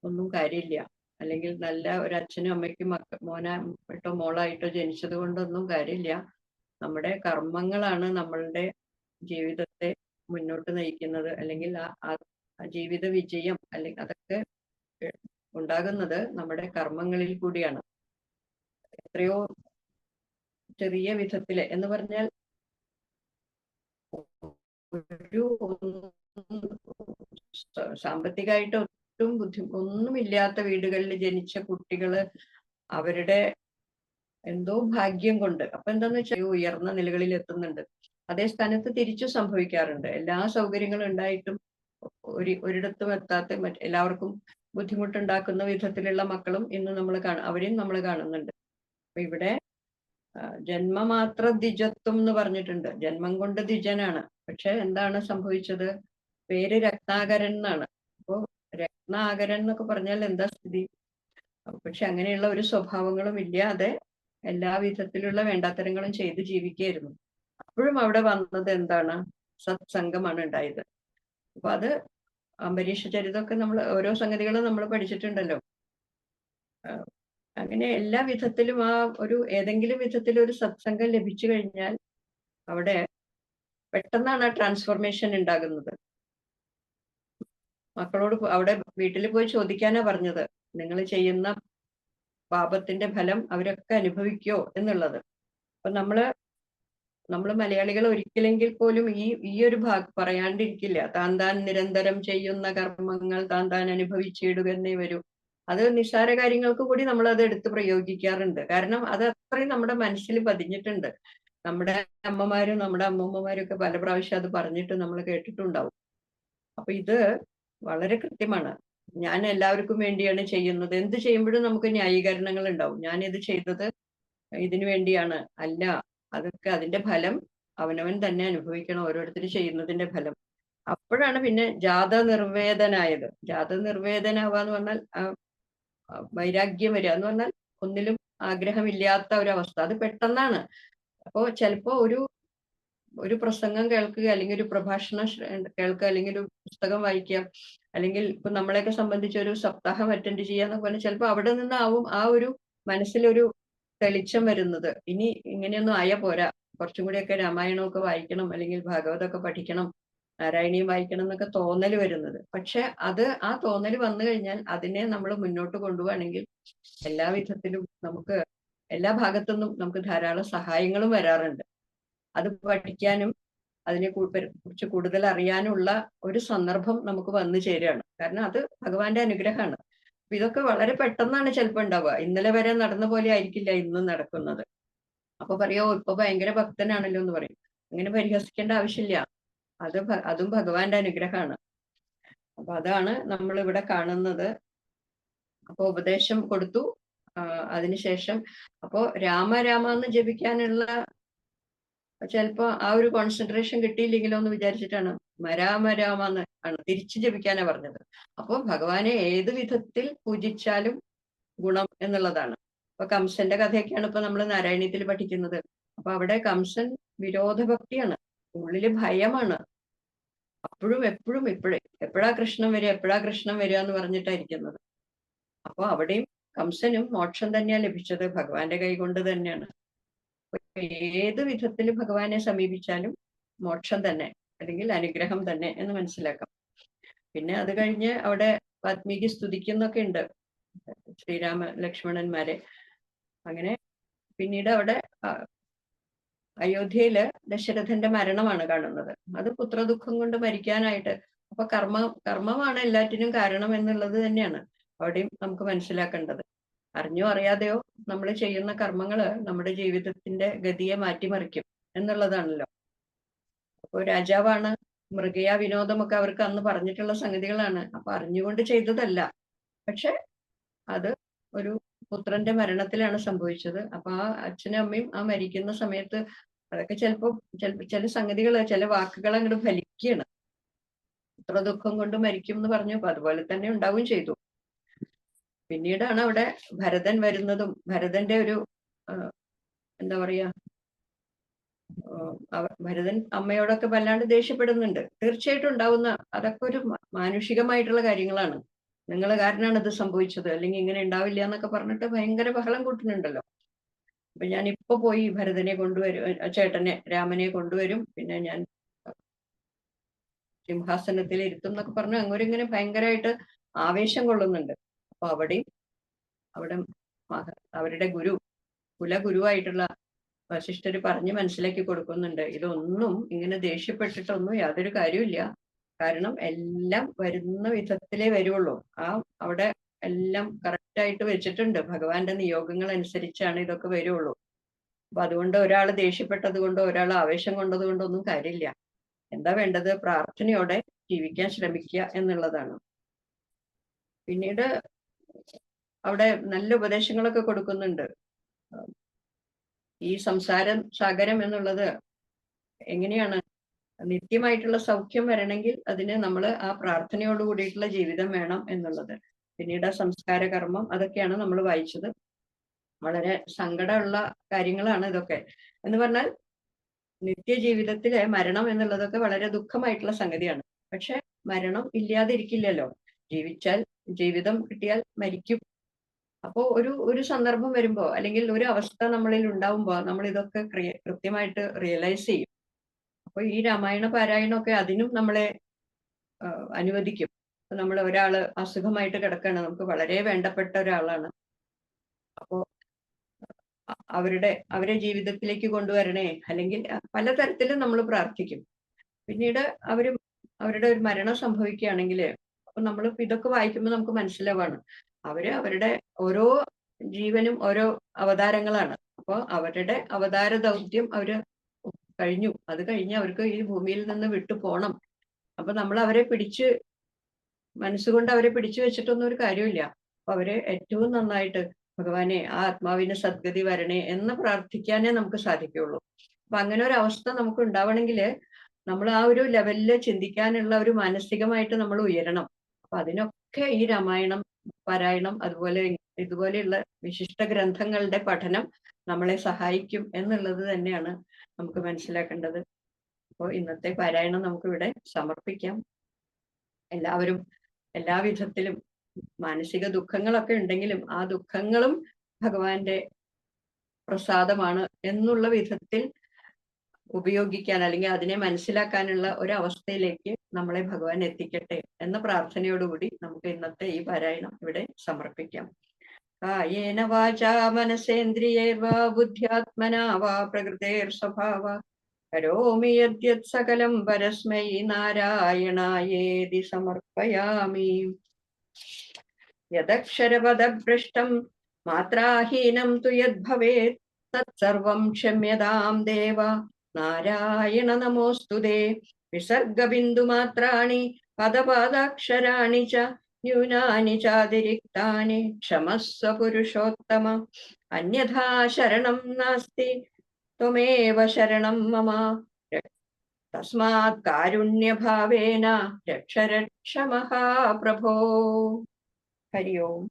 ഒന്നും കാര്യമില്ല, അല്ലെങ്കിൽ നല്ല ഒരു അച്ഛനും അമ്മയ്ക്കും മോനായിട്ടോ മോളായിട്ടോ ജനിച്ചത് കൊണ്ടൊന്നും കാര്യമില്ല. നമ്മുടെ കർമ്മങ്ങളാണ് നമ്മളുടെ ജീവിതത്തെ മുന്നോട്ട് നയിക്കുന്നത്, അല്ലെങ്കിൽ ആ ജീവിത വിജയം അല്ലെങ്കിൽ അതൊക്കെ ഉണ്ടാകുന്നത് നമ്മുടെ കർമ്മങ്ങളിൽ കൂടിയാണ്. എത്രയോ ചെറിയ വിധത്തില് എന്ന് പറഞ്ഞാൽ ഒരു സാമ്പത്തികമായിട്ട് ഒട്ടും ഒന്നുമില്ലാത്ത വീടുകളിൽ ജനിച്ച കുട്ടികള് അവരുടെ എന്തോ ഭാഗ്യം കൊണ്ട് അപ്പൊ എന്താന്ന് വെച്ചാൽ ഉയർന്ന നിലകളിൽ എത്തുന്നുണ്ട്. അതേ സ്ഥാനത്ത് തിരിച്ചു സംഭവിക്കാറുണ്ട്. എല്ലാ സൗകര്യങ്ങളും ഉണ്ടായിട്ടും ഒരിടത്തും എത്താത്ത എല്ലാവർക്കും ബുദ്ധിമുട്ടുണ്ടാക്കുന്ന വിധത്തിലുള്ള മക്കളും ഇന്ന് നമ്മൾ അവരെയും നമ്മൾ കാണുന്നുണ്ട്. അപ്പൊ ഇവിടെ ജന്മമാത്ര ദ്വിജത്വം എന്ന് പറഞ്ഞിട്ടുണ്ട്. ജന്മം കൊണ്ട് ദ്വിജനാണ്. പക്ഷെ എന്താണ് സംഭവിച്ചത്? പേര് രത്നാകരൻ എന്നാണ്. അപ്പോ രത്നാകരൻ എന്നൊക്കെ പറഞ്ഞാൽ എന്താ സ്ഥിതി? പക്ഷെ അങ്ങനെയുള്ള ഒരു സ്വഭാവങ്ങളും ഇല്ലാതെ എല്ലാ വിധത്തിലുള്ള വേണ്ടാത്തരങ്ങളും ചെയ്ത് ജീവിക്കുകയായിരുന്നു. അപ്പോഴും അവിടെ വന്നത് എന്താണ്? സത്സംഗമാണ് ഉണ്ടായത്. അപ്പൊ അത് അംബരീഷ ചരിതമൊക്കെ നമ്മൾ ഓരോ സംഗതികളും നമ്മൾ പഠിച്ചിട്ടുണ്ടല്ലോ. അങ്ങനെ എല്ലാ വിധത്തിലും ഏതെങ്കിലും വിധത്തിൽ ഒരു സത്സംഗം ലഭിച്ചു കഴിഞ്ഞാൽ അവിടെ പെട്ടെന്നാണ് ആ ട്രാൻസ്ഫോർമേഷൻ ഉണ്ടാകുന്നത്. മക്കളോട് അവിടെ വീട്ടിൽ പോയി ചോദിക്കാനാ പറഞ്ഞത്, നിങ്ങൾ ചെയ്യുന്ന പാപത്തിന്റെ ഫലം അവരൊക്കെ അനുഭവിക്കോ എന്നുള്ളത്. അപ്പൊ നമ്മള് മലയാളികൾ ഒരിക്കലെങ്കിൽ പോലും ഈ ഒരു ഭാഗം പറയാണ്ടിരിക്കില്ല. താൻ നിരന്തരം ചെയ്യുന്ന കർമ്മങ്ങൾ താൻ അനുഭവിച്ചിടുക എന്നേ വരൂ. അത് നിസ്സാര കാര്യങ്ങൾക്ക് കൂടി നമ്മൾ അത് എടുത്ത് പ്രയോഗിക്കാറുണ്ട്. കാരണം അത് അത്രയും നമ്മുടെ മനസ്സിൽ പതിഞ്ഞിട്ടുണ്ട്. നമ്മുടെ അമ്മമാരും നമ്മുടെ അമ്മൂമ്മമാരും ഒക്കെ പല പ്രാവശ്യം അത് പറഞ്ഞിട്ട് നമ്മൾ കേട്ടിട്ടുണ്ടാവും. അപ്പൊ ഇത് വളരെ കൃത്യമാണ്. ഞാൻ എല്ലാവർക്കും വേണ്ടിയാണ് ചെയ്യുന്നത്. എന്ത് ചെയ്യുമ്പോഴും നമുക്ക് ന്യായീകരണങ്ങൾ ഉണ്ടാവും. ഞാനിത് ചെയ്തത് ഇതിനു വേണ്ടിയാണ്, അല്ല, അതൊക്കെ അതിന്റെ ഫലം അവനവൻ തന്നെ അനുഭവിക്കണം, ഓരോരുത്തർ ചെയ്യുന്നതിന്റെ ഫലം. അപ്പോഴാണ് പിന്നെ ജാത നിർവേദനായത്. ജാത നിർവേദനാവാന്ന് പറഞ്ഞാൽ വൈരാഗ്യം വരിക എന്ന് പറഞ്ഞാൽ ഒന്നിലും ആഗ്രഹമില്ലാത്ത ഒരവസ്ഥ. അത് പെട്ടെന്നാണ്. അപ്പോ ചിലപ്പോ ഒരു പ്രസംഗം കേൾക്കുക, അല്ലെങ്കിൽ ഒരു പ്രഭാഷണം കേൾക്കുക, അല്ലെങ്കിൽ ഒരു പുസ്തകം വായിക്കുക, അല്ലെങ്കിൽ ഇപ്പൊ നമ്മളെയൊക്കെ സംബന്ധിച്ച് ഒരു സപ്താഹം അറ്റൻഡ് ചെയ്യാന്നൊക്കെ പറഞ്ഞാൽ ചിലപ്പോൾ അവിടെ നിന്നാവും ആ ഒരു മനസ്സിലൊരു തെളിച്ചം വരുന്നത്. ഇനി ഇങ്ങനെയൊന്നും ആയ പോരാ, കുറച്ചും കൂടിയൊക്കെ രാമായണമൊക്കെ വായിക്കണം, അല്ലെങ്കിൽ ഭാഗവതമൊക്കെ പഠിക്കണം, നാരായണീയം വായിക്കണം എന്നൊക്കെ തോന്നൽ വരുന്നത്. പക്ഷെ ആ തോന്നൽ വന്നു കഴിഞ്ഞാൽ അതിനെ നമ്മൾ മുന്നോട്ട് കൊണ്ടുപോവാണെങ്കിൽ എല്ലാ വിധത്തിലും നമുക്ക് എല്ലാ ഭാഗത്തുനിന്നും നമുക്ക് ധാരാളം സഹായങ്ങളും വരാറുണ്ട്. അത് പഠിക്കാനും അതിനെ കുറിച്ച് കൂടുതൽ അറിയാനുള്ള ഒരു സന്ദർഭം നമുക്ക് വന്നു ചേരുകയാണ്. കാരണം അത് ഭഗവാന്റെ അനുഗ്രഹമാണ്. അപ്പൊ ഇതൊക്കെ വളരെ പെട്ടെന്നാണ് ചിലപ്പോൾ ഉണ്ടാവുക. ഇന്നലെ വരെ നടന്ന പോലെ ആയിരിക്കില്ല ഇന്നും നടക്കുന്നത്. അപ്പൊ പറയോ ഇപ്പൊ ഭയങ്കര ഭക്തനാണല്ലോ എന്ന് പറയും. അങ്ങനെ പരിഹസിക്കേണ്ട ആവശ്യമില്ല. അതും ഭഗവാന്റെ അനുഗ്രഹമാണ്. അപ്പൊ അതാണ് നമ്മൾ ഇവിടെ കാണുന്നത്. അപ്പൊ ഉപദേശം കൊടുത്തു. അതിനുശേഷം അപ്പോ രാമ എന്ന് ജപിക്കാനുള്ള ചിലപ്പോ ആ ഒരു കോൺസെൻട്രേഷൻ കിട്ടിയില്ലെങ്കിലോ എന്ന് വിചാരിച്ചിട്ടാണ് രാമ ആണ് തിരിച്ചു ജപിക്കാനാ പറഞ്ഞത്. അപ്പോ ഭഗവാനെ ഏത് വിധത്തിൽ പൂജിച്ചാലും ഗുണം എന്നുള്ളതാണ്. അപ്പൊ കംസന്റെ കഥയൊക്കെയാണ് ഇപ്പൊ നമ്മൾ നാരായണീയത്തിൽ പഠിക്കുന്നത്. അപ്പൊ അവിടെ കംസൻ വിരോധഭക്തിയാണ്, ഉള്ളില് ഭയമാണ്. അപ്പോഴും എപ്പോഴും എപ്പോഴാ കൃഷ്ണൻ വരിക എന്ന് പറഞ്ഞിട്ടായിരിക്കുന്നത്. അപ്പൊ അവിടെയും കംസനും മോക്ഷം തന്നെയാ ലഭിച്ചത്, ഭഗവാന്റെ കൈ കൊണ്ട് തന്നെയാണ്. ഏത് വിധത്തിൽ ഭഗവാനെ സമീപിച്ചാലും മോക്ഷം തന്നെ, അല്ലെങ്കിൽ അനുഗ്രഹം തന്നെ എന്ന് മനസ്സിലാക്കാം. പിന്നെ അത് കഴിഞ്ഞ് അവിടെ വാത്മീകി സ്തുതിക്കുന്നൊക്കെ ഉണ്ട് ശ്രീരാമ ലക്ഷ്മണന്മാരെ. അങ്ങനെ പിന്നീട് അവിടെ അയോധ്യയില് ദശരഥന്റെ മരണമാണ് കാണുന്നത്. അത് പുത്രദുഃഖം കൊണ്ട് മരിക്കാനായിട്ട്. അപ്പൊ കർമ്മമാണ് എല്ലാറ്റിനും കാരണം എന്നുള്ളത് തന്നെയാണ് അവിടെയും നമുക്ക് മനസ്സിലാക്കേണ്ടത്. അറിഞ്ഞോ അറിയാതെയോ നമ്മൾ ചെയ്യുന്ന കർമ്മങ്ങള് നമ്മുടെ ജീവിതത്തിന്റെ ഗതിയെ മാറ്റിമറിക്കും എന്നുള്ളതാണല്ലോ. അപ്പൊ രാജാവാണ്, മൃഗയാ വിനോദമൊക്കെ അവർക്ക് അന്ന് പറഞ്ഞിട്ടുള്ള സംഗതികളാണ്. അപ്പൊ അറിഞ്ഞുകൊണ്ട് ചെയ്തതല്ല. പക്ഷെ അത് ഒരു പുത്രന്റെ മരണത്തിലാണ് സംഭവിച്ചത്. അപ്പൊ ആ അച്ഛനും അമ്മയും ആ മരിക്കുന്ന സമയത്ത് അതൊക്കെ ചിലപ്പോ ചില സംഗതികൾ, ചില വാക്കുകൾ അങ്ങോട്ട് ഫലിക്കുകയാണ്. പുത്രദുഃഖം കൊണ്ട് മരിക്കും എന്ന് പറഞ്ഞു. അപ്പൊ അതുപോലെ തന്നെ ഉണ്ടാവുകയും ചെയ്തു. പിന്നീടാണ് അവിടെ ഭരതൻ വരുന്നതും ഭരതന്റെ ഒരു എന്താ പറയാ, ഭരതൻ അമ്മയോടൊക്കെ വല്ലാണ്ട് ദേഷ്യപ്പെടുന്നുണ്ട്. തീർച്ചയായിട്ടും ഉണ്ടാവുന്ന അതൊക്കെ ഒരു മാനുഷികമായിട്ടുള്ള കാര്യങ്ങളാണ്. നിങ്ങൾ കാരണമാണ് ഇത് സംഭവിച്ചത്, അല്ലെങ്കിൽ ഇങ്ങനെ ഉണ്ടാവില്ല എന്നൊക്കെ പറഞ്ഞിട്ട് ഭയങ്കര ബഹളം കൂട്ടുന്നുണ്ടല്ലോ. അപ്പൊ ഞാൻ ഇപ്പൊ പോയി ഭരതനെ കൊണ്ടുവരും, ചേട്ടനെ രാമനെ കൊണ്ടുവരും, പിന്നെ ഞാൻ സിംഹാസനത്തിൽ ഇരുത്തും എന്നൊക്കെ പറഞ്ഞ് അങ്ങനെ ഇങ്ങനെ ഭയങ്കരമായിട്ട് ആവേശം കൊള്ളുന്നുണ്ട്. അപ്പൊ അവിടെ അവരുടെ കുലഗുരുവായിട്ടുള്ള വസിഷ്ഠര് പറഞ്ഞ് മനസ്സിലാക്കി കൊടുക്കുന്നുണ്ട്, ഇതൊന്നും ഇങ്ങനെ ദേഷ്യപ്പെട്ടിട്ടൊന്നും യാതൊരു കാര്യമില്ല. കാരണം എല്ലാം വരുന്ന വിധത്തിലേ വരുള്ളൂ. അവിടെ എല്ലാം കറക്റ്റായിട്ട് വെച്ചിട്ടുണ്ട്. ഭഗവാന്റെ നിയോഗങ്ങൾ അനുസരിച്ചാണ് ഇതൊക്കെ വരുള്ളൂ. അപ്പൊ അതുകൊണ്ട് ഒരാൾ ദേഷ്യപ്പെട്ടത് കൊണ്ടോ ഒരാൾ ആവേശം കൊണ്ടത് കൊണ്ടോ ഒന്നും കാര്യമില്ല. എന്താ വേണ്ടത്? പ്രാർത്ഥനയോടെ ജീവിക്കാൻ ശ്രമിക്കുക എന്നുള്ളതാണ്. പിന്നീട് അവിടെ നല്ല ഉപദേശങ്ങളൊക്കെ കൊടുക്കുന്നുണ്ട്. ഈ സംസാരം സാഗരം എന്നുള്ളത് എങ്ങനെയാണ് നിത്യമായിട്ടുള്ള സൗഖ്യം വരണമെങ്കിൽ അതിന് നമ്മൾ ആ പ്രാർത്ഥനയോട് കൂടിയിട്ടുള്ള ജീവിതം വേണം എന്നുള്ളത്. പിന്നീട് ആ സംസ്കാര കർമ്മം അതൊക്കെയാണ് നമ്മൾ വായിച്ചത്. വളരെ സങ്കടമുള്ള കാര്യങ്ങളാണ് ഇതൊക്കെ. എന്ന് പറഞ്ഞാൽ നിത്യജീവിതത്തിലെ മരണം എന്നുള്ളതൊക്കെ വളരെ ദുഃഖമായിട്ടുള്ള സംഗതിയാണ്. പക്ഷെ മരണം ഇല്ലാതിരിക്കില്ലല്ലോ. ജീവിതം കിട്ടിയാൽ മരിക്കും. അപ്പോ ഒരു സന്ദർഭം വരുമ്പോ അല്ലെങ്കിൽ ഒരു അവസ്ഥ നമ്മളിൽ ഉണ്ടാവുമ്പോ നമ്മൾ ഇതൊക്കെ കൃത്യമായിട്ട് റിയലൈസ് ചെയ്യും. അപ്പൊ ഈ രാമായണ പാരായണമൊക്കെ അതിനും നമ്മളെ അനുവദിക്കും. നമ്മൾ ഒരാള് അസുഖമായിട്ട് കിടക്കുകയാണ്, നമുക്ക് വളരെ വേണ്ടപ്പെട്ട ഒരാളാണ്. അപ്പോ അവരെ ജീവിതത്തിലേക്ക് കൊണ്ടുവരണേ, അല്ലെങ്കിൽ പലതരത്തിലും നമ്മൾ പ്രാർത്ഥിക്കും. പിന്നീട് അവരുടെ ഒരു മരണം സംഭവിക്കുകയാണെങ്കിൽ അപ്പൊ നമ്മൾ ഇതൊക്കെ വായിക്കുമ്പോൾ നമുക്ക് മനസ്സിലാവാണ് അവരുടെ ഓരോ ജീവനും ഓരോ അവതാരങ്ങളാണ്. അപ്പൊ അവരുടെ അവതാര ദൗത്യം കഴിഞ്ഞു. അത് കഴിഞ്ഞ് അവർക്ക് ഈ ഭൂമിയിൽ നിന്ന് വിട്ടു പോണം. അപ്പൊ നമ്മൾ മനസ്സുകൊണ്ട് അവരെ പിടിച്ചു വെച്ചിട്ടൊന്നും ഒരു കാര്യമില്ല. അപ്പൊ അവരെ ഏറ്റവും നന്നായിട്ട് ഭഗവാനെ ആ ആത്മാവിന് സദ്ഗതി വരണേ എന്ന് പ്രാർത്ഥിക്കാനേ നമുക്ക് സാധിക്കുള്ളൂ. അപ്പൊ അങ്ങനെ ഒരു അവസ്ഥ നമുക്ക് ഉണ്ടാവണമെങ്കിൽ നമ്മൾ ആ ഒരു ലെവലില് ചിന്തിക്കാനുള്ള ഒരു മാനസികമായിട്ട് നമ്മൾ ഉയരണം. അപ്പൊ അതിനൊക്കെ ഈ രാമായണം പാരായണം അതുപോലെ ഇതുപോലെയുള്ള വിശിഷ്ട ഗ്രന്ഥങ്ങളുടെ പഠനം നമ്മളെ സഹായിക്കും എന്നുള്ളത് തന്നെയാണ് നമുക്ക് മനസ്സിലാക്കേണ്ടത്. അപ്പോൾ ഇന്നത്തെ പാരായണം നമുക്കിവിടെ സമർപ്പിക്കാം. എല്ലാവരും എല്ലാവിധത്തിലും മാനസിക ദുഃഖങ്ങളൊക്കെ ഉണ്ടെങ്കിലും ആ ദുഃഖങ്ങളും ഭഗവാന്റെ പ്രസാദമാണ് എന്നുള്ള വിധത്തിൽ ഉപയോഗിക്കാൻ അല്ലെങ്കിൽ അതിനെ മനസ്സിലാക്കാനുള്ള ഒരു അവസ്ഥയിലേക്ക് നമ്മളെ ഭഗവാൻ എത്തിക്കട്ടെ എന്ന പ്രാർത്ഥനയോടുകൂടി നമുക്ക് ഇന്നത്തെ ഈ പാരായണം ഇവിടെ സമർപ്പിക്കാം. കായേന വാചാ മനസേന്ദ്രിയൈർവാ ബുദ്ധ്യാത്മനാ വാ പ്രകൃതേർസ്വഭാവാത് കരോമി യദ്യത് സകലം പരസ്മൈ നാരായണായേതി സമർപ്പയാമി. യദക്ഷരപദഭ്രഷ്ടം മാത്രാഹീനം തു യദ്ഭവേത് തത്സർവം ക്ഷമ്യതാം ദേവ നാരായണ നമോസ്തുതേ. വിസർഗബിന്ദുമാത്രാണി പദപാദാക്ഷരാണി ച ന്യൂനാനി ചാതിരിക്താനി ക്ഷമസ്വ പുരുഷോത്തമ. അന്യഥാ ശരണം നാസ്തി ത്വമേവ ശരണം മമ. തസ്മാത് കാരുണ്യഭാവേന രക്ഷ രക്ഷ മഹാപ്രഭോ. ഹരി ഓം.